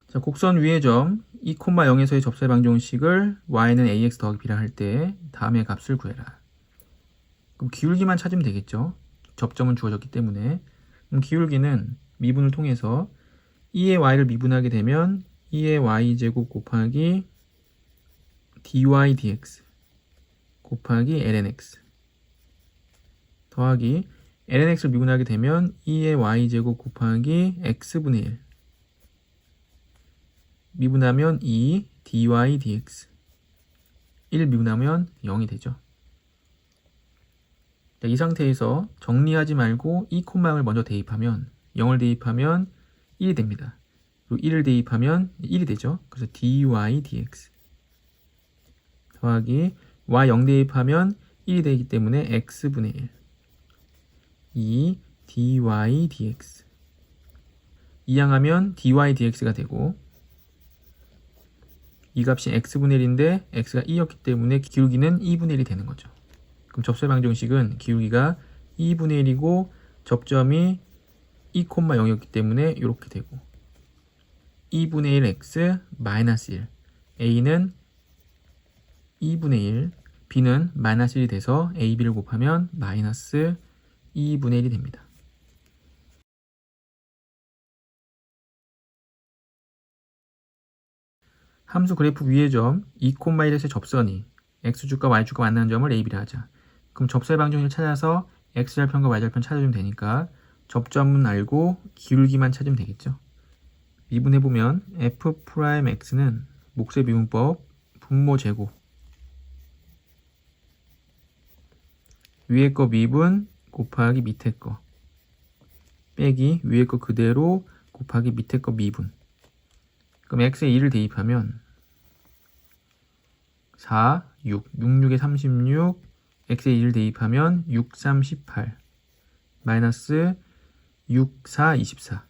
A: 자, 곡선 위의 점 2,0에서의 접세 방정식을 y는 ax 더하기 b라 할 때 다음의 값을 구해라. 그럼 기울기만 찾으면 되겠죠. 접점은 주어졌기 때문에. 그럼 기울기는 미분을 통해서 2의 y를 미분하게 되면 2의 y제곱 곱하기 dy dx 곱하기 lnx 더하기 lnx를 미분하게 되면 2의 y제곱 곱하기 x분의 1 미분하면 2 dy dx 1 미분하면 0이 되죠. 자, 이 상태에서 정리하지 말고 2,0을 먼저 대입하면 0을 대입하면 1이 됩니다. 그리고 1을 대입하면 1이 되죠. 그래서 dy dx 더하기 y 0 대입하면 1이 되기 때문에 x분의 1 2 dy dx 이항하면 dy dx가 되고 이 값이 x분의 1인데 x가 2였기 때문에 기울기는 2분의 1이 되는 거죠. 그럼 접세 방정식은 기울기가 2분의 1이고 접점이 2,0였기 때문에 이렇게 되고 2분의 1 x 마이너스 1 a는 2분의 1 b는 마이너스 1이 돼서 a, b를 곱하면 마이너스 2분의 1이 됩니다. 함수 그래프 위의 점 2,1에서의 접선이 x축과 y축과 만나는 점을 a, b라 하자. 그럼 접세 방정식을 찾아서 x절편과 y절편 찾아주면 되니까 접점은 알고 기울기만 찾으면 되겠죠. 미분해보면 f'x는 몫의 미분법 분모 제곱 위에 거 미분 곱하기 밑에 거 빼기 위에 거 그대로 곱하기 밑에 거 미분. 그럼 x에 2를 대입하면 4, 6, 6, 6에 36 x에 2를 대입하면 6, 3, 18 마이너스 6, 4, 24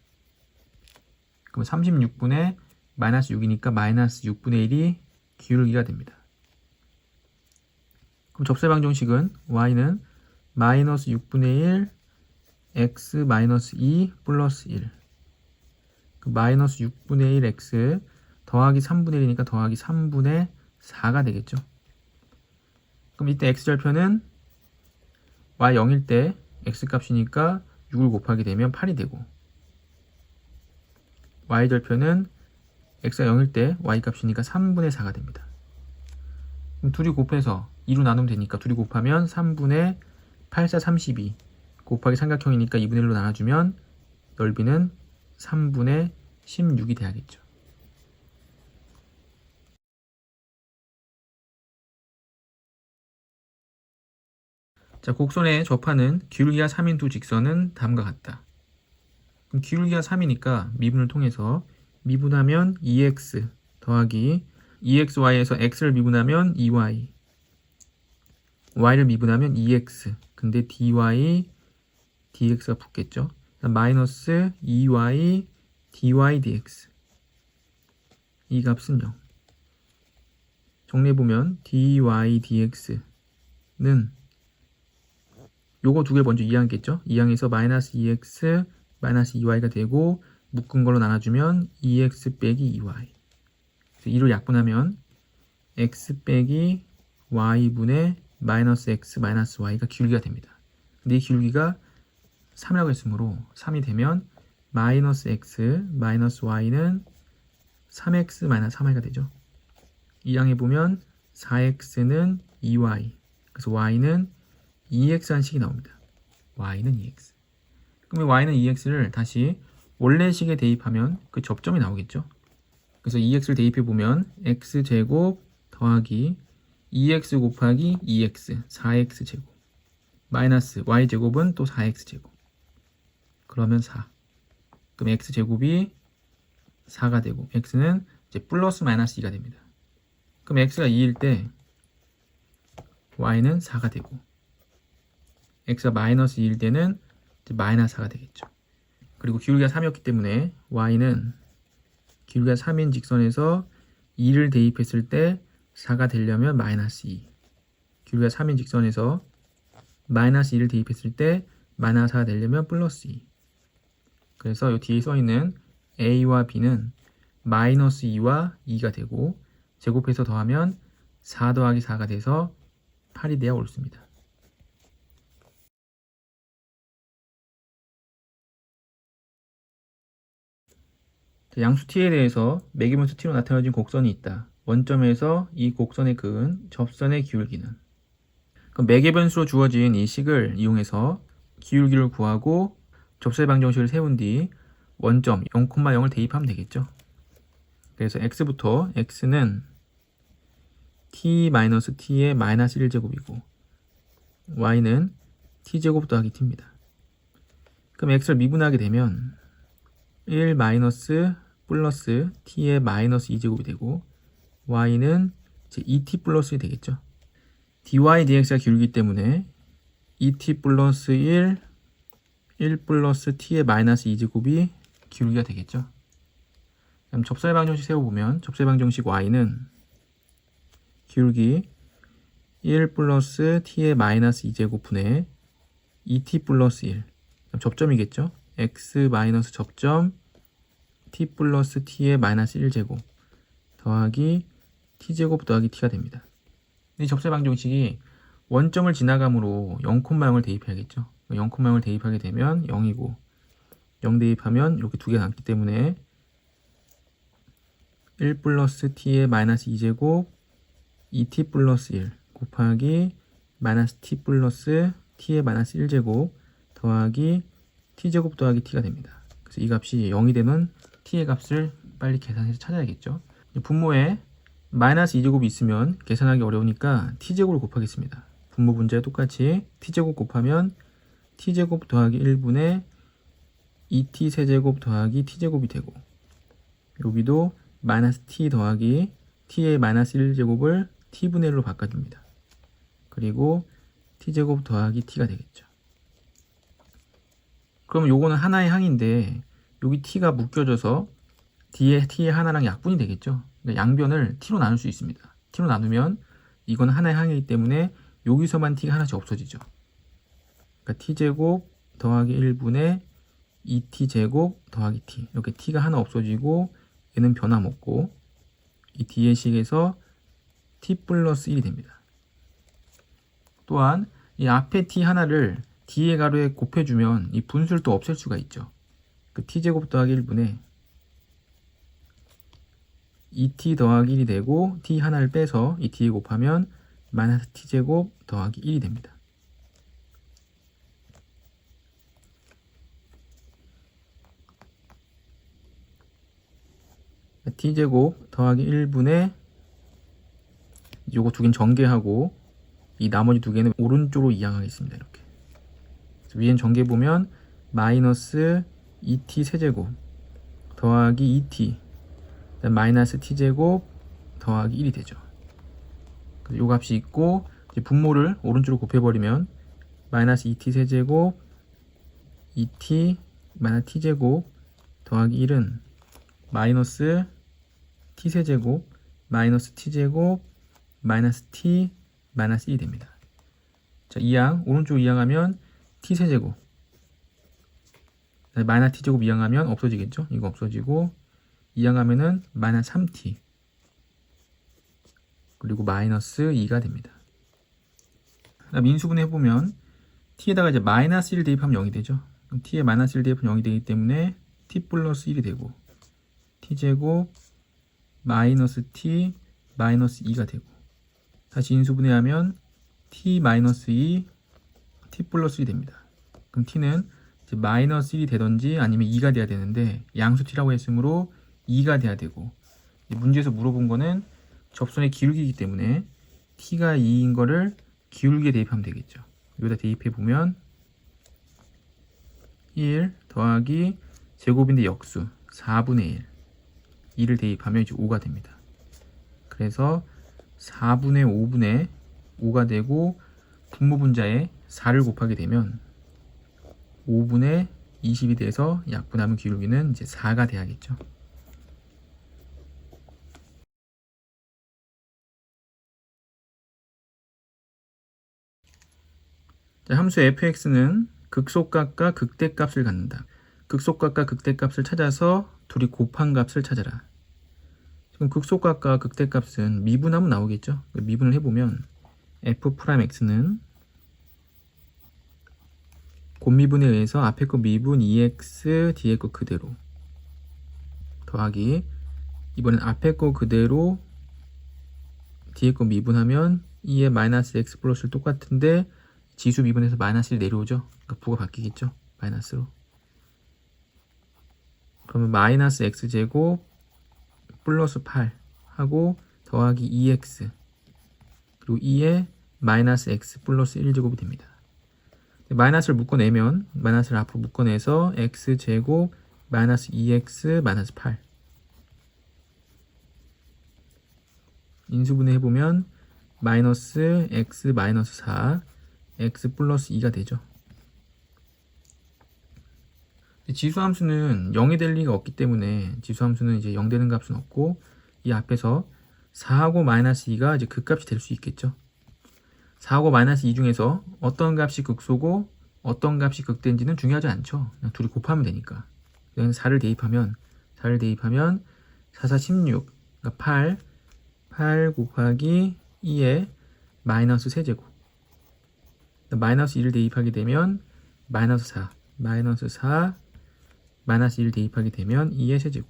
A: 그럼 36분의 마이너스 6이니까 마이너스 6분의 1이 기울기가 됩니다. 그럼 접세 방정식은 y는 마이너스 6분의 1 x 마이너스 2 플러스 1 마이너스 6분의 1 x 더하기 3분의 1이니까 더하기 3분의 4가 되겠죠. 그럼 이때 x절편은 y 0일 때 x값이니까 6을 곱하게 되면 8이 되고 y절편은 x가 0일 때 y값이니까 3분의 4가 됩니다. 그럼 둘이 곱해서 2로 나누면 되니까 둘이 곱하면 3분의 8, 4, 32 곱하기 삼각형이니까 2분의 1로 나눠주면 넓이는 3분의 16이 돼야겠죠. 자, 곡선에 접하는 기울기가 3인 두 직선은 다음과 같다. 그럼 기울기가 3이니까 미분을 통해서 미분하면 2x 더하기 2xy에서 x를 미분하면 2y y를 미분하면 2x 근데 dy dx가 붙겠죠. 마이너스 2y dy dx 이 값은 0. 정리해보면 dy dx는 요거 두 개 먼저 이항했겠죠. 이항해서 마이너스 2x 마이너스 2y가 되고 묶은 걸로 나눠주면 2x 빼기 2y 2를 약분하면 x 빼기 y분의 마이너스 x 마이너스 y가 기울기가 됩니다. 근데 이 기울기가 3이라고 했으므로 3이 되면 마이너스 x 마이너스 y는 3x 마이너스 3y가 되죠. 이 양에 보면 4x는 2y, 그래서 y는 2x라는 식이 나옵니다. y는 2x. 그럼 이 y는 2x를 다시 원래 식에 대입하면 그 접점이 나오겠죠. 그래서 2x를 대입해 보면 x제곱 더하기 2x 곱하기 2x 4x제곱 마이너스 y제곱은 또 4x제곱 그러면 4. 그럼 x제곱이 4가 되고 x는 이제 플러스 마이너스 2가 됩니다. 그럼 x가 2일 때 y는 4가 되고 x가 마이너스 2일 때는 이제 마이너스 4가 되겠죠. 그리고 기울기가 3이었기 때문에 y는 기울기가 3인 직선에서 2를 대입했을 때 4가 되려면 마이너스 2. 기울기가 3인 직선에서 마이너스 2를 대입했을 때 마이너스 4가 되려면 플러스 2. 그래서 이 뒤에 써있는 a와 b는 마이너스 2와 2가 되고 제곱해서 더하면 4 더하기 4가 돼서 8이 돼야 옳습니다. 양수 t에 대해서 매기분수 t로 나타내진 곡선이 있다. 원점에서 이 곡선에 그은 접선의 기울기는. 그럼 매개변수로 주어진 이 식을 이용해서 기울기를 구하고 접선의 방정식을 세운 뒤 원점 0,0을 대입하면 되겠죠. 그래서 x부터 x는 t-t의 마이너스 1제곱이고 y는 t제곱 더하기 t입니다. 그럼 x를 미분하게 되면 1 마이너스 플러스 t의 마이너스 2제곱이 되고 y는 이제 2t 플러스 1이 되겠죠. dy dx가 기울기 때문에 2t 플러스 1 플러스 t의 마이너스 2제곱이 기울기가 되겠죠. 그럼 접선의 방정식 세워보면 접선의 방정식 y는 기울기 1 플러스 t의 마이너스 2제곱 분의 2t 플러스 1 접점이겠죠. x 마이너스 접점 t 플러스 t의 마이너스 1제곱 더하기 t제곱 더하기 t가 됩니다. 이 접선의 방정식이 원점을 지나감으로 0,0을 대입해야겠죠. 0,0을 대입하게 되면 0이고 0 대입하면 이렇게 두 개가 남기 때문에 1 플러스 t의 마이너스 2제곱 2t 플러스 1 곱하기 마이너스 t 플러스 t의 마이너스 1제곱 더하기 t제곱 더하기 t가 됩니다. 그래서 이 값이 0이 되는 t의 값을 빨리 계산해서 찾아야겠죠. 분모에 마이너스 2제곱이 있으면 계산하기 어려우니까 t제곱을 곱하겠습니다. 분모 분자에 똑같이 t제곱 곱하면 t제곱 더하기 1분의 2t 세제곱 더하기 t제곱이 되고 여기도 마이너스 t 더하기 t의 마이너스 1제곱을 t분의 1로 바꿔줍니다. 그리고 t제곱 더하기 t가 되겠죠. 그러면 요거는 하나의 항인데 여기 t가 묶여져서 뒤에 t의 하나랑 약분이 되겠죠. 그러니까 양변을 t로 나눌 수 있습니다. t로 나누면 이건 하나의 항이기 때문에 여기서만 t가 하나씩 없어지죠. 그러니까 t제곱 더하기 1분의 2t제곱 더하기 t 이렇게 t가 하나 없어지고 얘는 변함없고 이 뒤의 식에서 t 플러스 1이 됩니다. 또한 이 앞에 t 하나를 뒤의 가로에 곱해주면 이 분수를 또 없앨 수가 있죠. 그 t제곱 더하기 1분의 2t 더하기 1이 되고 t 하나를 빼서 이 t에 곱하면 마이너스 t제곱 더하기 1이 됩니다. t제곱 더하기 1분의 요거 두 개는 전개하고 이 나머지 두 개는 오른쪽으로 이항하겠습니다. 이렇게 위엔 전개해보면 마이너스 2t 세제곱 더하기 2t 마이너스 t제곱 더하기 1이 되죠. 요 값이 있고 이제 분모를 오른쪽으로 곱해버리면 마이너스 2t 세제곱 2t 마이너스 t제곱 더하기 1은 마이너스 t 세제곱 마이너스 t제곱 마이너스 t 마이너스 1이 됩니다. 자, 이항 오른쪽 이항하면 t 세제곱 마이너스 t제곱 이항하면 없어지겠죠. 이거 없어지고 이항하면은 마이너스 3t 그리고 마이너스 2가 됩니다. 민수분 해보면 t에다가 이제 마이너스 1 대입하면 0이 되죠. 그럼 t에 마이너스 1 대입하면 0이 되기 때문에 t 플러스 1이 되고 t제곱 마이너스 t 마이너스 2가 되고 다시 인수분해하면 t 마이너스 2 t 플러스 1이 됩니다. 그럼 t는 이제 마이너스 1이 되던지 아니면 2가 돼야 되는데 양수 t라고 했으므로 2가 돼야 되고 문제에서 물어본 거는 접선의 기울기이기 때문에 t가 2인 거를 기울기에 대입하면 되겠죠. 여기다 대입해 보면 1 더하기 제곱인데 역수 4분의 1 2를 대입하면 이제 5가 됩니다. 그래서 4분의 5분의 5가 되고 분모분자에 4를 곱하게 되면 5분의 20이 돼서 약분하면 기울기는 이제 4가 돼야겠죠. 자, 함수 fx는 극소값과 극대값을 갖는다. 극소값과 극대값을 찾아서 둘이 곱한 값을 찾아라. 지금 극소값과 극대값은 미분하면 나오겠죠. 미분을 해보면 f'x는 곱미분에 의해서 앞에 거 미분 2x 뒤에 거 그대로 더하기 이번엔 앞에 거 그대로 뒤에 거 미분하면 2에 마이너스 x 플러스 1 똑같은데 지수 미분에서 마이너스 1 내려오죠. 그러니까 부가 바뀌겠죠. 마이너스로. 그러면 마이너스 x제곱 플러스 8 하고 더하기 2x 그리고 2에 마이너스 x 플러스 1제곱이 됩니다. 마이너스를 묶어내면 마이너스를 앞으로 묶어내서 x제곱 마이너스 2x 마이너스 8 인수분해 해보면 마이너스 x 마이너스 4 x 플러스 2가 되죠. 지수함수는 0이 될 리가 없기 때문에 지수함수는 이제 0 되는 값은 없고 이 앞에서 4하고 마이너스 2가 이제 극값이 될 수 있겠죠. 4하고 마이너스 2 중에서 어떤 값이 극소고 어떤 값이 극대인지는 중요하지 않죠. 그냥 둘이 곱하면 되니까. 여기는 4를 대입하면 4, 4, 16 그러니까 8 곱하기 2에 마이너스 세제곱 마이너스 1을 대입하게 되면 마이너스 4 마이너스 1 대입하게 되면 2의 세제곱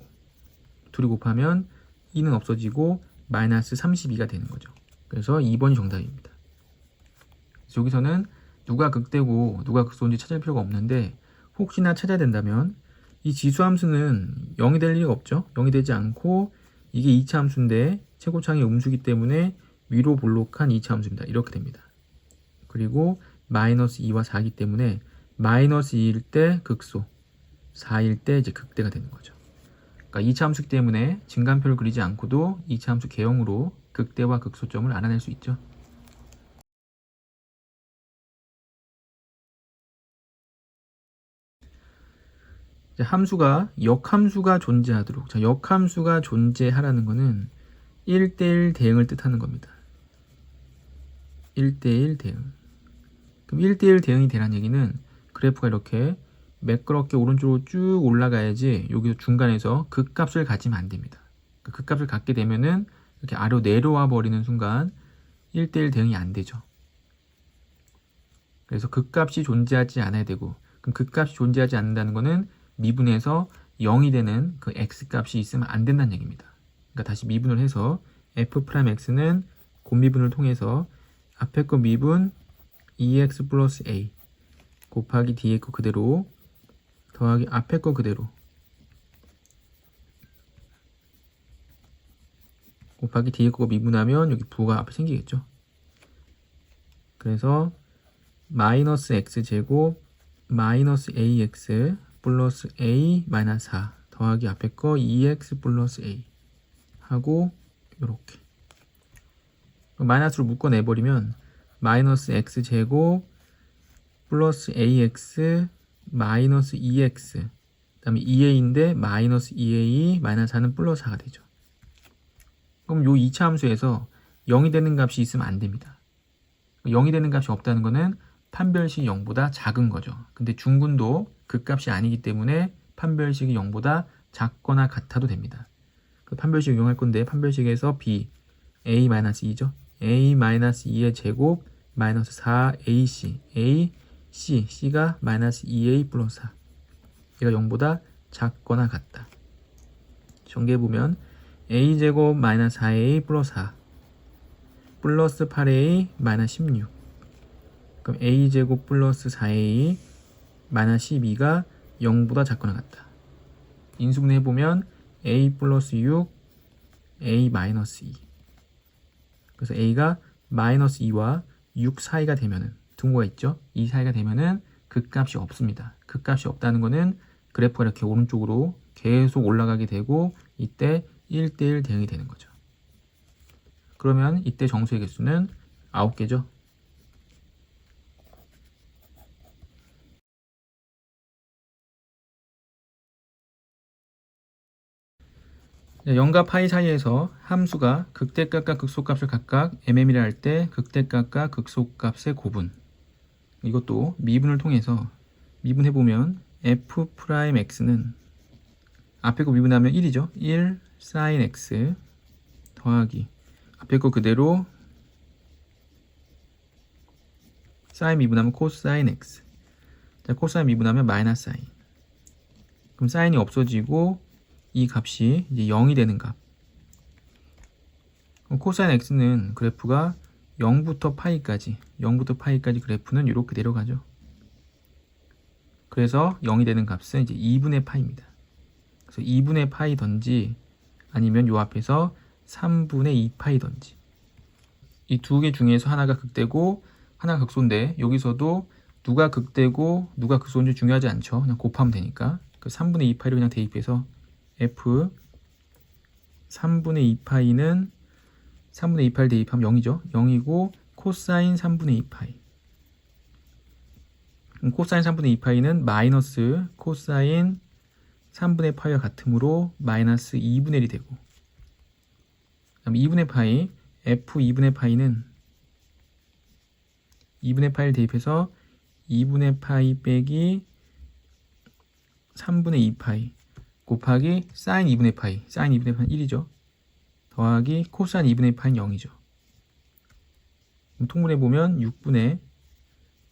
A: 둘이 곱하면 2는 없어지고 마이너스 32가 되는 거죠. 그래서 2번이 정답입니다. 그래서 여기서는 누가 극대고 누가 극소인지 찾을 필요가 없는데 혹시나 찾아야 된다면 이 지수함수는 0이 될 리가 없죠. 0이 되지 않고 이게 2차 함수인데 최고창이 음수기 때문에 위로 볼록한 2차 함수입니다. 이렇게 됩니다. 그리고 마이너스 2와 4이기 때문에 마이너스 2일 때 극소 4일 때 이제 극대가 되는 거죠. 그러니까 2차 함수기 때문에 증간표를 그리지 않고도 2차 함수 개형으로 극대와 극소점을 알아낼 수 있죠. 함수가 역함수가 존재하도록 역함수가 존재하라는 것은 1대1 대응을 뜻하는 겁니다. 1대1 대응. 그럼 1대1 대응이 되라는 얘기는 그래프가 이렇게 매끄럽게 오른쪽으로 쭉 올라가야지 여기서 중간에서 극값을 가지면 안 됩니다. 극값을 갖게 되면은 이렇게 아래로 내려와 버리는 순간 1대1 대응이 안 되죠. 그래서 극값이 존재하지 않아야 되고 그럼 극값이 존재하지 않는다는 것은 미분에서 0이 되는 그 x값이 있으면 안 된다는 얘기입니다. 그러니까 다시 미분을 해서 f'x는 곱미분을 통해서 앞에 거 미분 2x 플러스 a 곱하기 뒤에 거 그대로 더하기 앞에 거 그대로 곱하기 뒤에 거 미분하면 여기 부가 앞에 생기겠죠. 그래서 마이너스 x제곱 마이너스 ax 플러스 a 마이너스 4 더하기 앞에 거 2x 플러스 a 하고 요렇게 마이너스로 묶어내버리면 마이너스 x제곱 플러스 ax 마이너스 2x 그 다음에 2a인데 마이너스 2a 마이너스 4는 플러스 4가 되죠. 그럼 요 2차 함수에서 0이 되는 값이 있으면 안 됩니다. 0이 되는 값이 없다는 거는 판별식이 0보다 작은 거죠. 근데 중근도 그 값이 아니기 때문에 판별식이 0보다 작거나 같아도 됩니다. 그 판별식 이용할 건데 판별식에서 b a-2죠. a-2의 제곱 마이너스 4ac a C가 마이너스 2A 플러스 4. 얘가 0보다 작거나 같다. 전개해보면 A제곱 마이너스 4A 플러스 4 플러스 8A 마이너스 16. 그럼 A제곱 플러스 4A 마이너스 12가 0보다 작거나 같다. 인수분해해보면 A 플러스 6, A 마이너스 2. 그래서 A가 마이너스 2와 6 사이가 되면은 둥거가 있죠? 이 사이가 되면은 극값이 없습니다. 극값이 없다는 거는 그래프가 이렇게 오른쪽으로 계속 올라가게 되고 이때 1대1 대응이 되는 거죠. 그러면 이때 정수의 개수는 9개죠. 영과 파이 사이에서 함수가 극대값과 극소값을 각각 mm이라 할 때 극대값과 극소값의 고분, 이것도 미분을 통해서 미분해보면 f'x는 앞에 거 미분하면 1이죠. 1 sin x 더하기 앞에 거 그대로 sin 미분하면 cosine x. 자, 코사인 미분하면 마이너스 사인. 그럼 사인이 없어지고 이 값이 이제 0이 되는 값. 그럼 코사인 x는 그래프가 0부터 파이까지 그래프는 이렇게 내려가죠. 그래서 0이 되는 값은 이제 2분의 파이입니다. 그래서 2분의 파이던지 아니면 요 앞에서 3분의 2파이던지. 이 두 개 중에서 하나가 극대고 하나가 극소인데 여기서도 누가 극대고 누가 극소인지 중요하지 않죠. 그냥 곱하면 되니까. 그 3분의 2파이를 그냥 대입해서 f 3분의 2파이는 3분의 2파이를 대입하면 0이죠. 0이고 코사인 3분의 2파이. 그럼 코사인 3분의 2파이는 마이너스 코사인 3분의 파이와 같으므로 마이너스 2분의 1이 되고, 그다음 2분의 파이 f 2분의 파이는 2분의 파이를 대입해서 2분의 파이 빼기 3분의 2파이 곱하기 사인 2분의 파이, 사인 2분의 파이는 1이죠. 더하기 코사인 2분의 파이는 0이죠. 그럼 통분해보면 6분의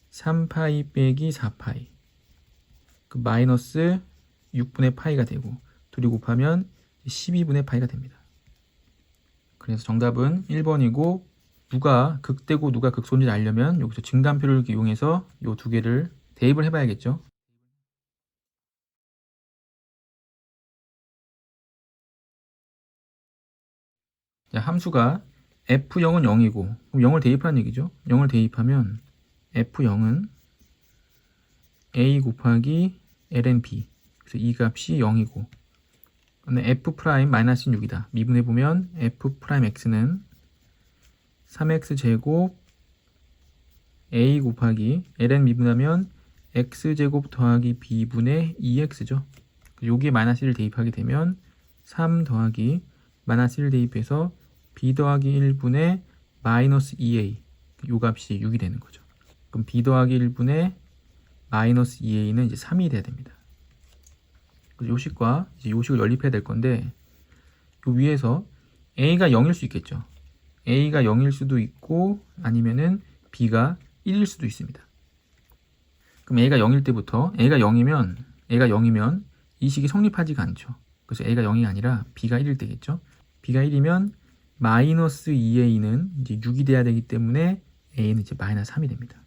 A: 3파이 빼기 4파이 그 마이너스 6분의 파이가 되고 둘이 곱하면 12분의 파이가 됩니다. 그래서 정답은 1번이고 누가 극대고 누가 극소인지 알려면 여기서 증간표를 이용해서 이 두 개를 대입을 해봐야겠죠. 자, 함수가 f0은 0이고 그럼 0을 대입하는 얘기죠. 0을 대입하면 f0은 a 곱하기 ln b. 그래서 이 값이 0이고 근데 f 프라임 마이너스 6이다. 미분해보면 f 프라임 x는 3x 제곱 a 곱하기 ln 미분하면 x제곱 더하기 b분의 2x죠. 여기에 마이너스 1을 대입하게 되면 3 더하기 마이너스 1 대입해서 b 더하기 1분의 마이너스 2a 요 값이 6이 되는 거죠. 그럼 b 더하기 1분의 마이너스 2a는 이제 3이 돼야 됩니다. 그래서 요식과 이제 요식을 연립해야 될 건데 요 위에서 a가 0일 수 있겠죠. a가 0일 수도 있고 아니면은 b가 1일 수도 있습니다. 그럼 a가 0일 때부터 A가 0이면 이 식이 성립하지가 않죠. 그래서 A가 0이 아니라 B가 1일 때겠죠. B가 1이면 마이너스 2A는 이제 6이 돼야 되기 때문에 A는 이제 마이너스 3이 됩니다.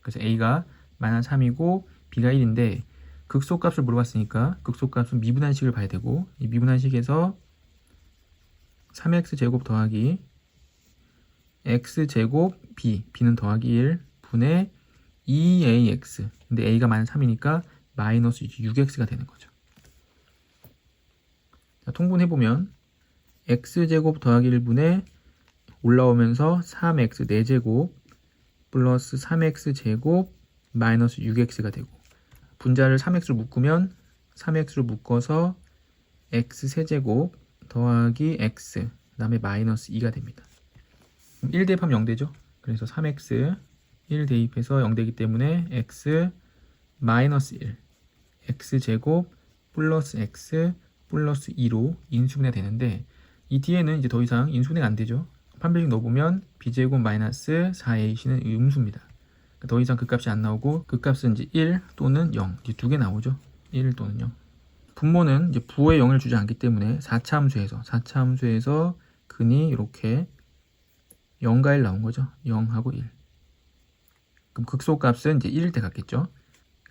A: 그래서 A가 마이너스 3이고 B가 1인데 극소값을 물어봤으니까 극소값은 미분한식을 봐야 되고 이 미분한식에서 3x 제곱 더하기 x 제곱 b는 더하기 1 분의 2ax 근데 a가 마이너스 3이니까 마이너스 6x가 되는 거죠. 자, 통분해보면 x제곱 더하기 1분의 올라오면서 3x 4제곱 플러스 3x제곱 마이너스 6x가 되고 분자를 3x로 묶으면 3x로 묶어서 x 세제곱 더하기 x 그 다음에 마이너스 2가 됩니다. 1 대입하면 0 되죠. 그래서 3x 1 대입해서 0 되기 때문에 x 마이너스 1 x제곱 플러스 x 플러스 2로 인수분해 되는데 이 뒤에는 이제 더 이상 인수분해가 안 되죠. 판별식 넣어보면 b제곱 마이너스 4ac는 음수입니다. 더 이상 극값이 안 나오고 극값은 이제 1 또는 0 이제 두 개 나오죠. 1 또는 0. 분모는 이제 부호에 0을 주지 않기 때문에 4차 함수에서 근이 이렇게 0과 1 나온 거죠. 0하고 1. 그럼 극소값은 이제 1일 때 같겠죠.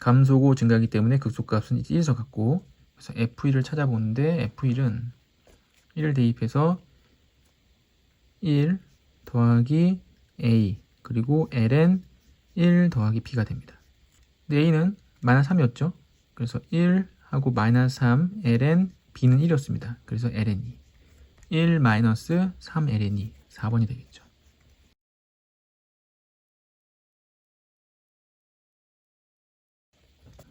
A: 감소고 증가하기 때문에 극소값은 이제 1에서 같고, 그래서 F1을 찾아보는데 F1은 1을 대입해서 1 더하기 A 그리고 ln 1 더하기 b가 됩니다. 근데 a는 마이너스 3이었죠. 그래서 1하고 마이너스 3 ln b는 1이었습니다. 그래서 ln 1 마이너스 3 ln 4번이 되겠죠.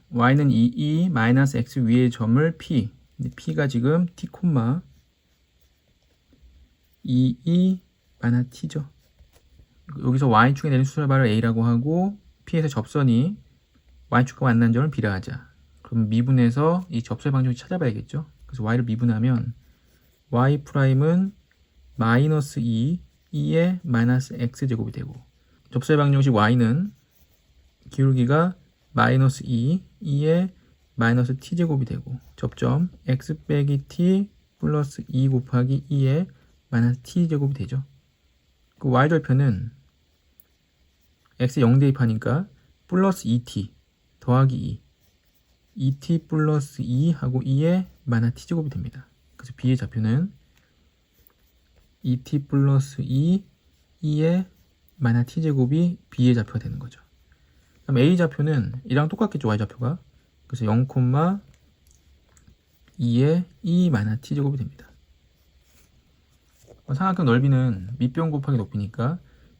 A: y는 2e 마이너스 x 위의 점을 p. p가 지금 t, 2e 마이너스 t죠. 여기서 y축에 내린 수열발을 a라고 하고 p에서 접선이 y축과 만난 점을 b라 하자. 그럼 미분해서 이 접설 방정식 찾아봐야겠죠. 그래서 y를 미분하면 y 프라임은 마이너스 2의 마이너스 x제곱이 되고, 접설 방정식 y는 기울기가 마이너스 2의 마이너스 t제곱이 되고, 접점 x 빼기 t 플러스 2 곱하기 2의 마이너스 t제곱이 되죠. 그 y절편은 x 0 대입하니까 플러스 2t 더하기 2t 플러스 2하고 2의 마이너스 t제곱이 됩니다. 그래서 b의 좌표는 2t 플러스 2의 마이너스 t제곱이 b의 좌표가 되는 거죠. 그럼 a 좌표는 이랑 똑같겠죠, y 좌표가. 그래서 0,2의 2 마이너스 t제곱이 됩니다. 삼각형 넓이는 밑변 곱하기 높이니까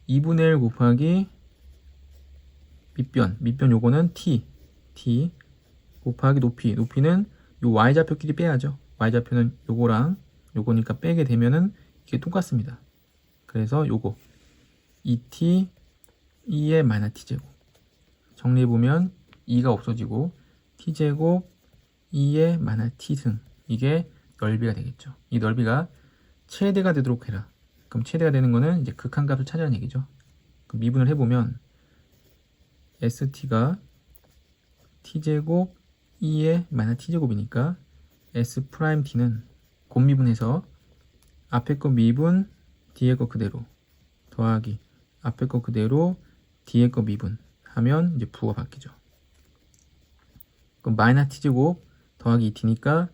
A: 2분의 1 곱하기 밑변 요거는 t 곱하기 높이는 요 y좌표끼리 빼야죠. y좌표는 요거랑 요거니까 빼게 되면은 이게 똑같습니다. 그래서 요거 2t 2의 마이너스 t제곱 정리해보면 2가 없어지고 t제곱 2의 마이너스 t승, 이게 넓이가 되겠죠. 이 넓이가 최대가 되도록 해라. 그럼 최대가 되는 거는 이제 극한값을 찾으라는 얘기죠. 그럼 미분을 해보면 st가 t제곱 2의 마이너스 t제곱이니까 s 프라임 t는 곱미분해서 앞에 거 미분 뒤에 거 그대로 더하기 앞에 거 그대로 뒤에 거 미분 하면 이제 부호가 바뀌죠. 그럼 마이너스 t제곱 더하기 2t니까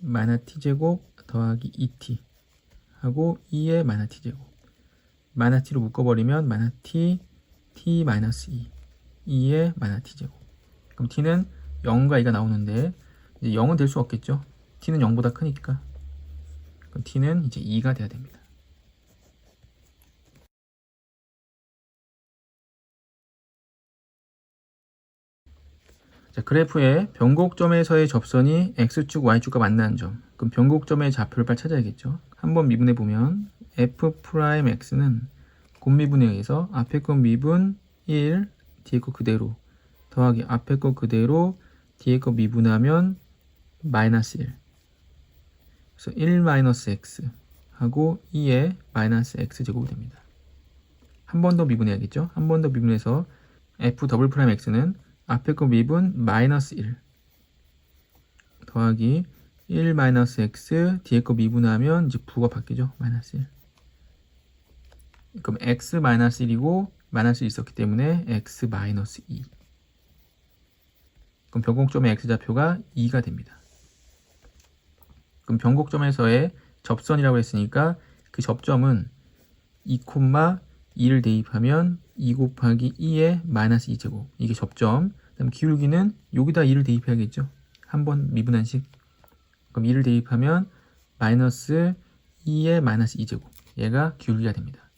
A: 마이너스 t제곱 더하기 2t 하고 2의 마이너스 t제곱, 마이너스 t로 묶어버리면 마이너스 t 마이너스 2의 마이너스 t제곱. 그럼 t는 0과 2가 나오는데 이제 0은 될 수 없겠죠. t는 0보다 크니까. 그럼 t는 이제 2가 돼야 됩니다. 자, 그래프의 변곡점에서의 접선이 x축, y축과 만나는 점. 그럼 변곡점의 좌표를 빨리 찾아야겠죠. 한번 미분해 보면 f'x는 곱미분에 의해서 앞에 거 미분 1, 뒤에 거 그대로 더하기 앞에 거 그대로 뒤에 거 미분하면 마이너스 1. 그래서 1 마이너스 x 하고 2의 마이너스 x제곱이 됩니다. 한 번 더 미분해야겠죠. 한 번 더 미분해서 f 더블 프라임 x는 앞에 거 미분 마이너스 1 더하기 1 마이너스 x 뒤에 거 미분하면 이제 부호가 바뀌죠. 마이너스 1. 그럼 x 마이너스 1이고 마이너스 1 있었기 때문에 x 마이너스 2. 그럼 변곡점의 x좌표가 2가 됩니다. 그럼 변곡점에서의 접선이라고 했으니까 그 접점은 2,2를 대입하면 2 곱하기 2의 마이너스 2제곱, 이게 접점. 그다음 기울기는 여기다 2를 대입해야겠죠. 한번 미분한 식. 그럼 2를 대입하면 마이너스 2의 마이너스 2제곱, 얘가 기울기가 됩니다.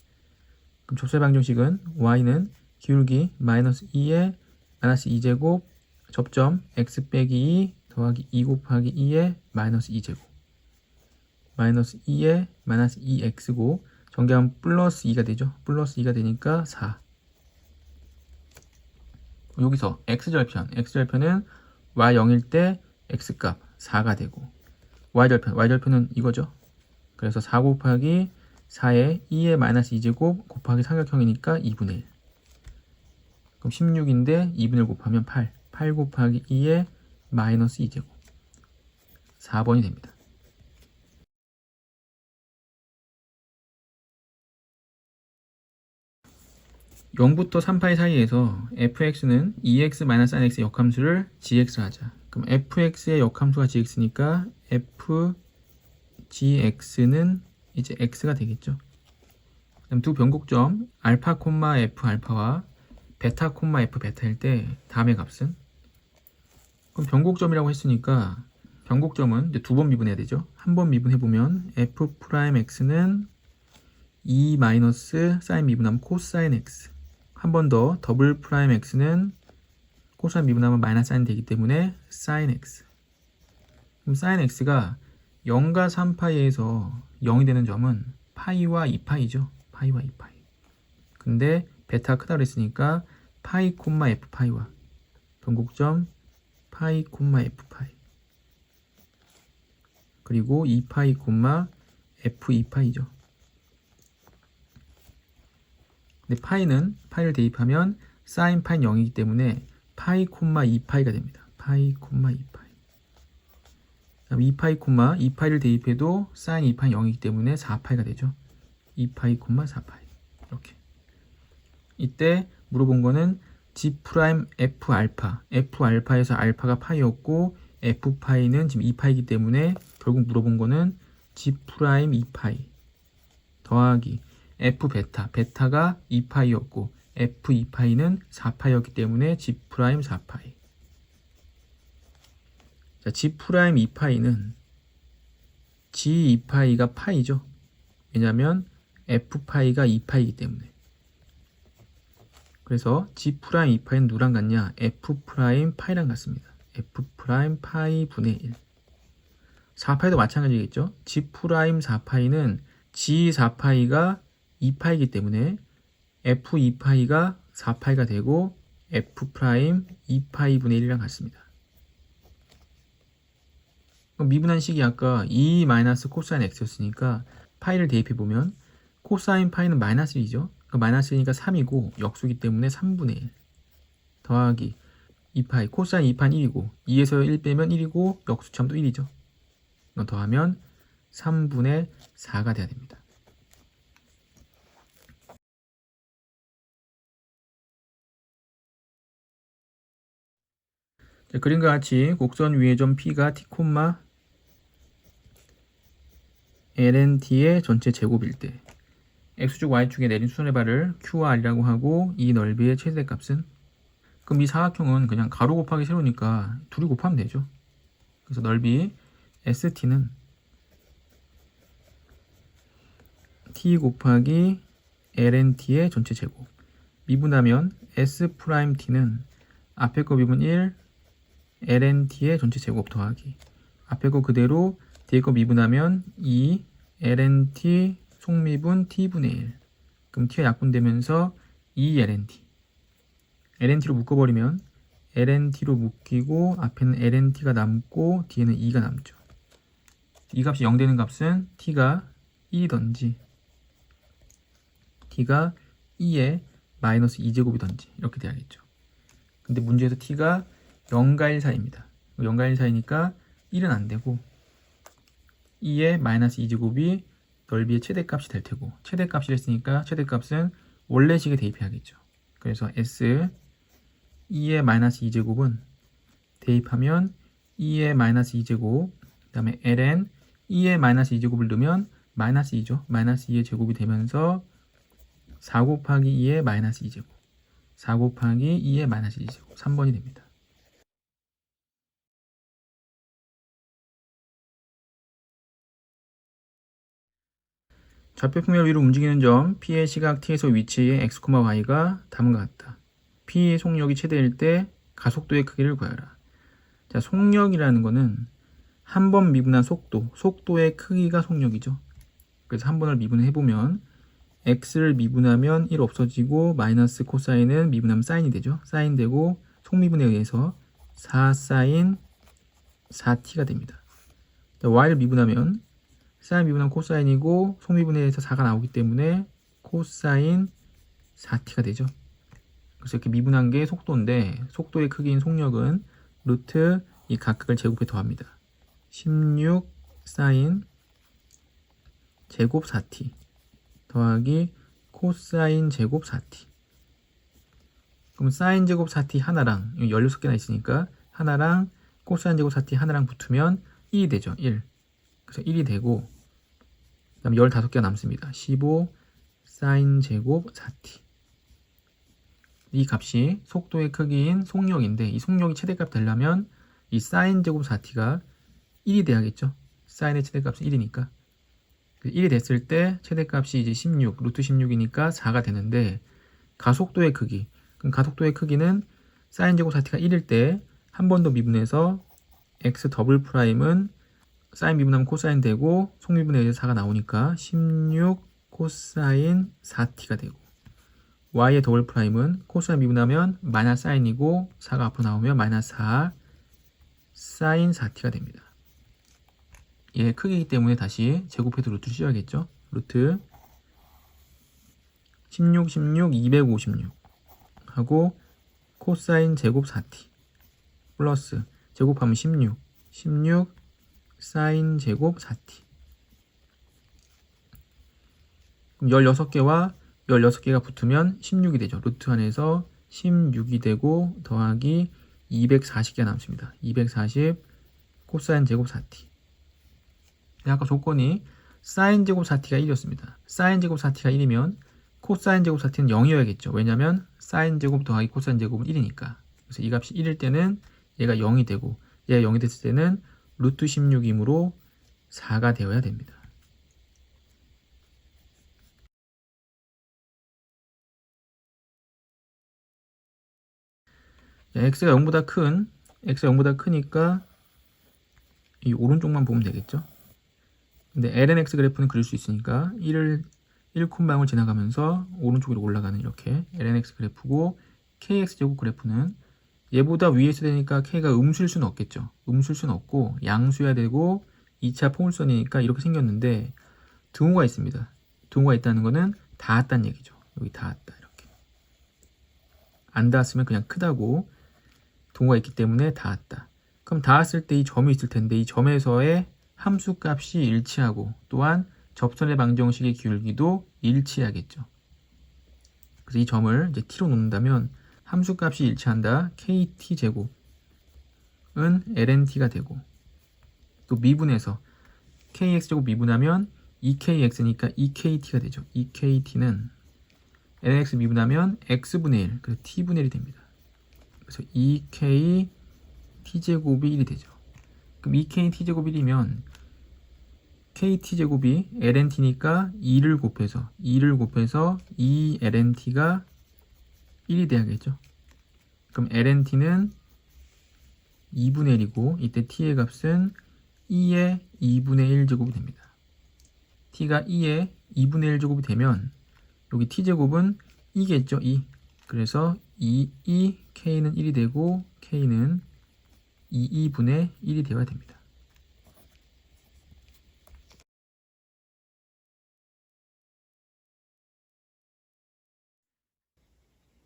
A: 그럼 접설 방정식은 y는 기울기 마이너스 2의 마이너스 2제곱 접점 x 빼기 2 더하기 2 곱하기 2의 마이너스 2제곱 마이너스 2의 마이너스 2x고 전개하면 플러스 2가 되죠. 플러스 2가 되니까 4. 여기서 x절편은 y0일 때 x값 4가 되고 y절편은 이거죠. 그래서 4 곱하기 4에 2의 마이너스 2제곱 곱하기 삼각형이니까 2분의 1. 그럼 16인데 2분의 1 곱하면 8. 8 곱하기 2에 마이너스 2제곱. 4번이 됩니다. 0부터 3파이 사이에서 fx는 2x-sinx 역함수를 gx로 하자. 그럼 fx의 역함수가 gx니까 fgx는 이제 x가 되겠죠. 그럼 두 변곡점 알파, f 알파와 베타, f 베타일 때 다음의 값은? 그럼 변곡점이라고 했으니까 변곡점은 이제 두 번 미분해야 되죠. 한 번 미분해보면 f'x는 2 마이너스 사인 미분하면 코사인 x. 한 번 더 더블 프라임 x는 코사인 미분하면 마이너스 사인 되기 때문에 사인 x. 그럼 사인 x가 0과 3파이에서 0이 되는 점은 파이와 2파이죠. 파이와 2파이. 근데 베타가 크다 그랬으니까 파이, f 파이와 변곡점 파이, f 파이. 그리고 2파이, f 2파이죠. 근데 파이를 대입하면 사인 파이 0이기 때문에 파이, 2파이가 됩니다. 파이, 2파이. 그다음 2파이, 2파이를 대입해도 사인 2파이 0이기 때문에 4파이가 되죠. 2파이, 4파이. 이렇게. 이때 물어본 거는 G'F 알파. F 알파에서 알파가 파이였고 F 파이는 지금 2파이기 때문에 결국 물어본 거는 G' 2파이 더하기 F 베타. 베타가 2파이였고 F 2파이는 4파이였기 때문에 G' 4파이. 자, G' 2파이는 G 2파이가 파이죠. 왜냐하면 F 파이가 2파이기 때문에. 그래서 G' 2파이는 누구랑 같냐? F' 파이랑 같습니다. F' 파이 분의 1. 4파이도 마찬가지겠죠? G' 4파이는 G 4파이가 2파이기 때문에 F 2파이가 4파이가 되고 F' 2파이 분의 1이랑 같습니다. 그럼 미분한 식이 아까 2 마이너스 코사인 x였으니까 파이를 대입해보면 코사인 파이는 마이너스 1이죠. 그러니까 마이너스 1이니까 3이고 역수기 때문에 3분의 1 더하기 2파이. 코사인 2파이는 1이고 2에서 1 빼면 1이고 역수참도 1이죠. 더하면 3분의 4가 돼야 됩니다. 자, 그림과 같이 곡선 위의 점 P가 T, lnT의 전체 제곱일 때 X축, Y축에 내린 수선의 발을 Q와 R이라고 하고 이 넓이의 최대값은? 그럼 이 사각형은 그냥 가로 곱하기 세로니까 둘이 곱하면 되죠. 그래서 넓이 ST는 T 곱하기 lnT의 전체 제곱. 미분하면 S'T는 앞에 거 미분 1, lnT의 전체 제곱 더하기 앞에 거 그대로 뒤에 거 미분하면 2 lnt 속미분 t분의 1. 그럼 t가 약분되면서 2 lnt로 묶어버리면 lnt로 묶이고 앞에는 lnt가 남고 뒤에는 2가 남죠. 이 값이 0 되는 값은 t가 1이던지 t가 2에 마이너스 2제곱이던지 이렇게 돼야겠죠. 근데 문제에서 t가 0과 1 사이입니다. 0과 1 사이니까 1은 안 되고 2의 마이너스 2제곱이 넓이의 최대값이 될 테고 최대값이 됐으니까 최대값은 원래식에 대입해야겠죠. 그래서 S 2의 마이너스 2제곱은 대입하면 2의 마이너스 2제곱 그 다음에 ln 2의 마이너스 2제곱을 넣으면 마이너스 2죠. 마이너스 2의 제곱이 되면서 4 곱하기 2의 마이너스 2제곱 4 곱하기 2의 마이너스 2제곱 3번이 됩니다. 좌표 평면 위로 움직이는 점 P의 시각 T에서 위치의 x, y가 다음과 같다. P의 속력이 최대일 때 가속도의 크기를 구하라. 자, 속력이라는 거는 한 번 미분한 속도의 크기가 속력이죠. 그래서 한 번을 미분해보면 x를 미분하면 1 없어지고 마이너스 코사인은 미분하면 사인이 되죠. 사인 되고 속미분에 의해서 4 사인 4t가 됩니다. 자, y를 미분하면 사인 미분하면 코사인이고 속미분에 의해서 4가 나오기 때문에 코사인 4t가 되죠. 그래서 이렇게 미분한 게 속도인데 속도의 크기인 속력은 루트 이 각각을 제곱해 더합니다. 16 사인 제곱 4t 더하기 코사인 제곱 4t. 그럼 사인 제곱 4t 하나랑 16개나 있으니까 하나랑 코사인 제곱 4t 하나랑 붙으면 1이 되죠. 1. 그래서 1이 되고 그다음 15개가 남습니다. 15 사인 제곱 4t. 이 값이 속도의 크기인 속력인데 이 속력이 최대값 되려면 이 사인 제곱 4t가 1이 돼야겠죠. 사인의 최대값은 1이니까. 1이 됐을 때 최대값이 이제 16, 루트 16이니까 4가 되는데 가속도의 크기. 그럼 가속도의 크기는 사인 제곱 4t가 1일 때 한 번 더 미분해서 x 더블 프라임은 사인 미분하면 코사인 되고 속미분에 의해서 4가 나오니까 16 코사인 4t가 되고 y의 더블 프라임은 코사인 미분하면 마이너스 사인이고 4가 앞으로 나오면 마이너스 4 사인 4t가 됩니다. 얘 크기이기 때문에 다시 제곱해서 루트를 씌워야겠죠. 루트 16, 16, 256 하고 코사인 제곱 4t 플러스 제곱하면 16, 16 사인 제곱 4t. 그럼 16개와 16개가 붙으면 16이 되죠. 루트 안에서 16이 되고 더하기 240개가 남습니다. 240 코사인 제곱 4t. 아까 조건이 사인 제곱 4t가 1이었습니다. 사인 제곱 4t가 1이면 코사인 제곱 4t는 0이어야겠죠. 왜냐하면 사인 제곱 더하기 코사인 제곱은 1이니까. 그래서 이 값이 1일 때는 얘가 0이 되고 얘가 0이 됐을 때는 루트 16이므로 4가 되어야 됩니다. x가 0보다 크니까 이 오른쪽만 보면 되겠죠. 근데 lnx 그래프는 그릴 수 있으니까 1콤방을 지나가면서 오른쪽으로 올라가는 이렇게 lnx 그래프고 kx제곱 그래프는 얘보다 위에 있어야 되니까 k가 음수일 수는 없겠죠. 음수일 수는 없고 양수여야 되고 2차 포물선이니까 이렇게 생겼는데 등호가 있습니다. 등호가 있다는 거는 닿았다는 얘기죠. 여기 닿았다 이렇게. 안 닿았으면 그냥 크다고 등호가 있기 때문에 닿았다. 그럼 닿았을 때 이 점이 있을 텐데 이 점에서의 함수값이 일치하고 또한 접선의 방정식의 기울기도 일치해야겠죠. 그래서 이 점을 이제 t로 놓는다면 함수값이 일치한다. kt제곱은 lnt가 되고 또 미분해서 kx제곱 미분하면 2kx니까 2kt가 되죠. 2kt는 lnx 미분하면 x분의 1, 그래서 t분의 1이 됩니다. 그래서 2k t제곱이 1이 되죠. 그럼 2k t제곱이 1이면 kt제곱이 lnt니까 2를 곱해서 2 lnt가 1이 돼야겠죠. 그럼 lnt는 2분의 1이고 이때 t의 값은 2의 2분의 1제곱이 됩니다. t가 2의 2분의 1제곱이 되면 여기 t제곱은 2겠죠. 2. 그래서 k는 1이 되고 k는 2분의 1이 되어야 됩니다.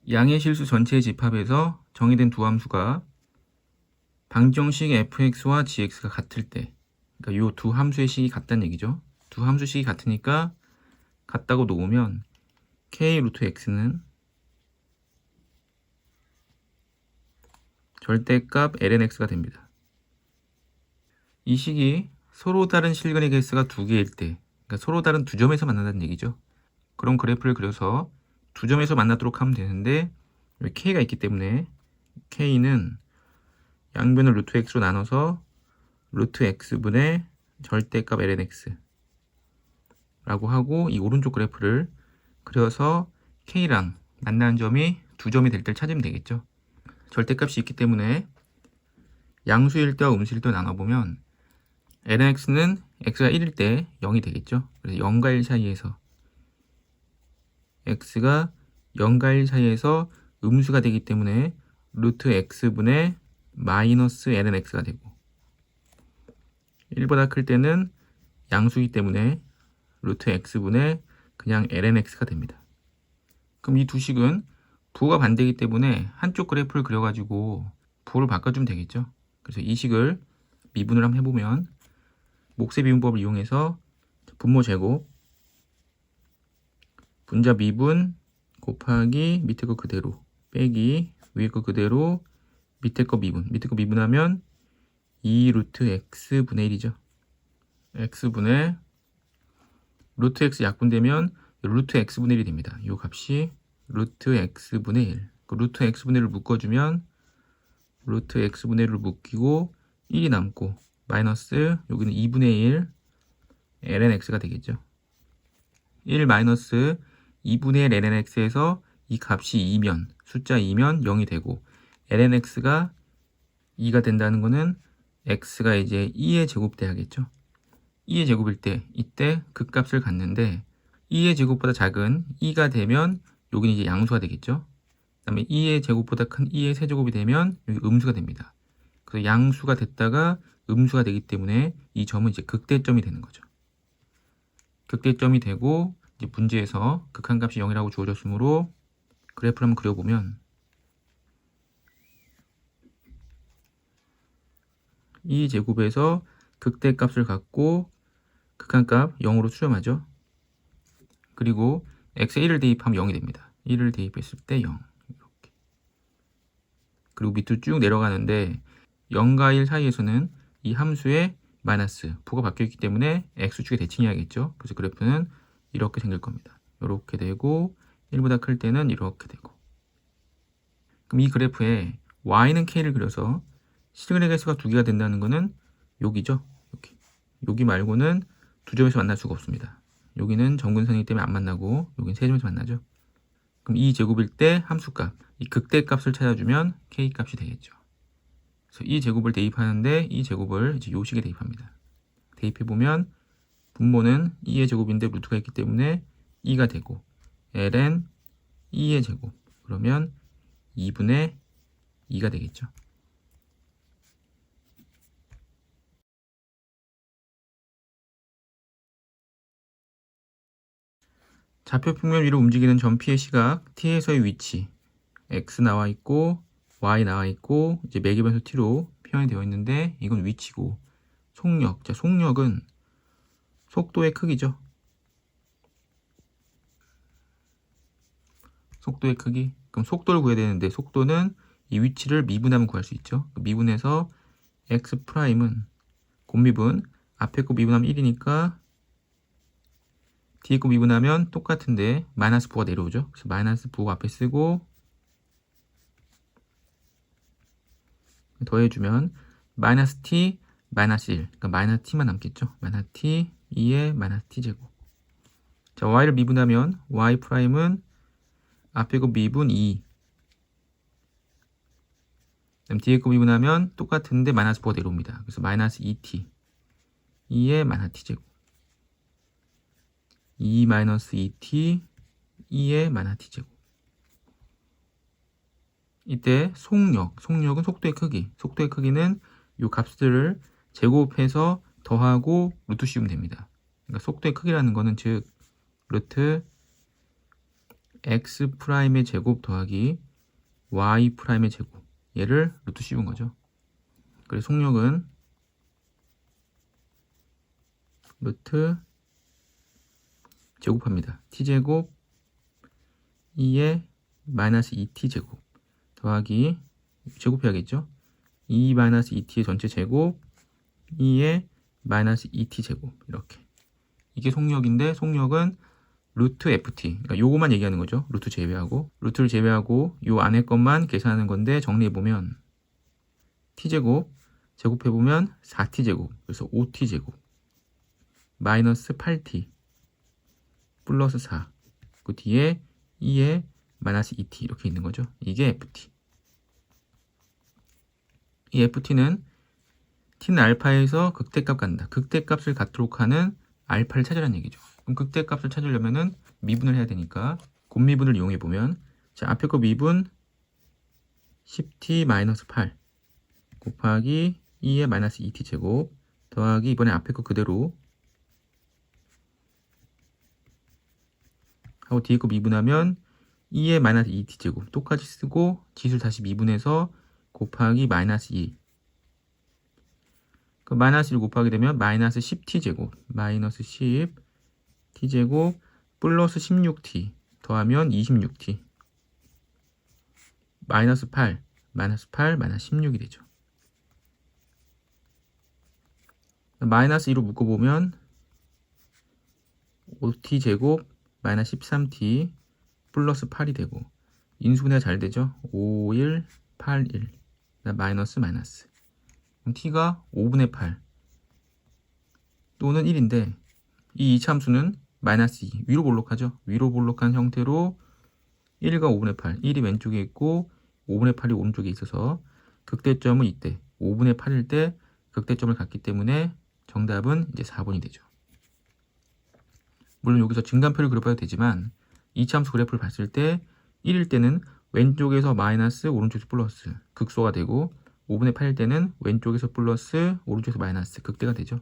A: 양의 실수 전체의 집합에서 정의된 두 함수가 방정식 fx와 gx가 같을 때, 그러니까 이 두 함수의 식이 같다는 얘기죠. 두 함수 식이 같으니까 같다고 놓으면 k 루트 x는 절대값 lnx가 됩니다. 이 식이 서로 다른 실근의 개수가 두 개일 때, 그러니까 서로 다른 두 점에서 만난다는 얘기죠. 그런 그래프를 그려서 두 점에서 만나도록 하면 되는데 여기 k가 있기 때문에 k는 양변을 루트 x로 나눠서 루트 x분의 절대값 lnx 라고 하고 이 오른쪽 그래프를 그려서 k랑 만나는 점이 두 점이 될 때 찾으면 되겠죠. 절대값이 있기 때문에 양수일 때와 음수일 때 나눠보면 lnx는 x가 1일 때 0이 되겠죠. 그래서 0과 1 사이에서 x가 0과 1 사이에서 음수가 되기 때문에 루트 x분의 마이너스 lnx가 되고 1보다 클 때는 양수이기 때문에 루트 x분의 그냥 lnx가 됩니다. 그럼 이 두 식은 부호가 반대이기 때문에 한쪽 그래프를 그려가지고 부호를 바꿔주면 되겠죠. 그래서 이 식을 미분을 한번 해보면 몫의 미분법을 이용해서 분모 제곱 분자 미분 곱하기 밑에 거 그대로 빼기 위에 거 그대로 밑에 거 미분하면 2 루트 x분의 1이죠. x분의 루트 x 약분되면 루트 x분의 1이 됩니다. 이 값이 루트 x분의 1. 그 루트 x분의 1을 묶어주면 루트 x분의 1을 묶이고 1이 남고 마이너스 여기는 2분의 1 ln x가 되겠죠. 1 마이너스 2분의 1 ln x에서 이 값이 2면 숫자 2면 0이 되고 ln x가 2가 된다는 거는 x가 이제 2의 제곱 돼야겠죠. 2의 제곱일 때 이때 극값을 갖는데 2의 제곱보다 작은 2가 되면 여기는 이제 양수가 되겠죠. 그 다음에 2의 제곱보다 큰 2의 세제곱이 되면 여기 음수가 됩니다. 그래서 양수가 됐다가 음수가 되기 때문에 이 점은 이제 극대점이 되는 거죠. 극대점이 되고 이제 문제에서 극한값이 0이라고 주어졌으므로 그래프를 한번 그려보면 이 제곱에서 극대값을 갖고 극한값 0으로 수렴하죠. 그리고 x에 1을 대입하면 0이 됩니다. 1을 대입했을 때 0 이렇게. 그리고 밑으로 쭉 내려가는데 0과 1 사이에서는 이 함수의 마이너스 부가 바뀌었기 때문에 x축의 대칭해야겠죠. 그래서 그래프는 이렇게 생길 겁니다. 이렇게 되고 1보다 클 때는 이렇게 되고. 그럼 이 그래프에 y는 k를 그려서 실근의 개수가 2개가 된다는 거는 여기죠. 여기 말고는 두 점에서 만날 수가 없습니다. 여기는 점근선이기 때문에 안 만나고 여기는 세 점에서 만나죠. 그럼 이 제곱일 때 함수값, 이 극대값을 찾아주면 k값이 되겠죠. 그래서 이 제곱을 대입하는데 이 제곱을 이제 요 식에 대입합니다. 대입해보면 분모는 2의 제곱인데 루트가 있기 때문에 2가 되고 ln 2의 제곱 그러면 2분의 2가 되겠죠. 좌표 평면 위로 움직이는 점 P의 시각 T에서의 위치 X 나와 있고 Y 나와 있고 이제 매개변수 T로 표현이 되어 있는데 이건 위치고 속력. 자, 속력은 속도의 크기죠. 속도의 크기. 그럼 속도를 구해야 되는데 속도는 이 위치를 미분하면 구할 수 있죠. 미분해서 X 프라임은 곱미분 앞에 거 미분하면 1이니까 뒤에 거 미분하면 똑같은데 마이너스 부호가 내려오죠. 그래서 마이너스 부호 앞에 쓰고 더해주면 마이너스 t 마이너스 1 그러니까 마이너스 t만 남겠죠. 마이너스 t 2의 마이너스 t 제곱. 자, y를 미분하면 y 프라임은 앞에 거 미분 2 그다음 뒤에 거 미분하면 똑같은데 마이너스 부호가 내려옵니다. 그래서 마이너스 2t 2의 마이너스 t 제곱 2 마이너스 2t 2의 마이너스 t 제곱. 이때 속력은 속도의 크기. 속도의 크기는 이 값들을 제곱해서 더하고 루트 씌우면 됩니다. 그러니까 속도의 크기라는 거는 즉 루트 x 프라임의 제곱 더하기 y 프라임의 제곱. 얘를 루트 씌운 거죠. 그래서 속력은 루트 제곱합니다. t제곱 2의 마이너스 2t 제곱 더하기 제곱해야겠죠. 2 마이너스 2t의 전체 제곱 2의 마이너스 2t 제곱 이렇게. 이게 속력인데 속력은 루트 ft. 그러니까 요거만 얘기하는 거죠. 루트 제외하고 루트를 제외하고 요 안에 것만 계산하는 건데 정리해보면 t제곱 제곱해보면 4t제곱 그래서 5t제곱 마이너스 8t 플러스 4 그 뒤에 2의 마이너스 2t 이렇게 있는 거죠. 이게 ft. 이 ft는 t는 알파에서 극대값 간다. 극대값을 갖도록 하는 알파를 찾으라는 얘기죠. 그럼 극대값을 찾으려면은 미분을 해야 되니까 곱미분을 이용해 보면 자, 앞에 거 미분 10t-8 곱하기 2의 마이너스 2t 제곱 더하기 이번에 앞에 거 그대로 하고 뒤에 거 미분하면 2에 마이너스 2t제곱 똑같이 쓰고 지수를 다시 미분해서 곱하기 마이너스 2. 그 마이너스 1 곱하게 되면 마이너스 10t제곱 마이너스 10t제곱 플러스 16t 더하면 26t 마이너스 8 마이너스 16이 되죠. 마이너스 2로 묶어보면 5t제곱 마이너스 13t 플러스 8이 되고 인수분해가 잘 되죠. 5, 1, 8, 1 마이너스 마이너스 그럼 t가 5분의 8 또는 1인데 이 이차함수는 마이너스 2 위로 볼록하죠. 위로 볼록한 형태로 1과 5분의 8 1이 왼쪽에 있고 5분의 8이 오른쪽에 있어서 극대점은 이때 5분의 8일 때 극대점을 갖기 때문에 정답은 이제 4번이 되죠. 물론 여기서 증간표를 그려봐도 되지만 이차함수 그래프를 봤을 때 1일 때는 왼쪽에서 마이너스 오른쪽에서 플러스 극소가 되고 5분의 8일 때는 왼쪽에서 플러스 오른쪽에서 마이너스 극대가 되죠.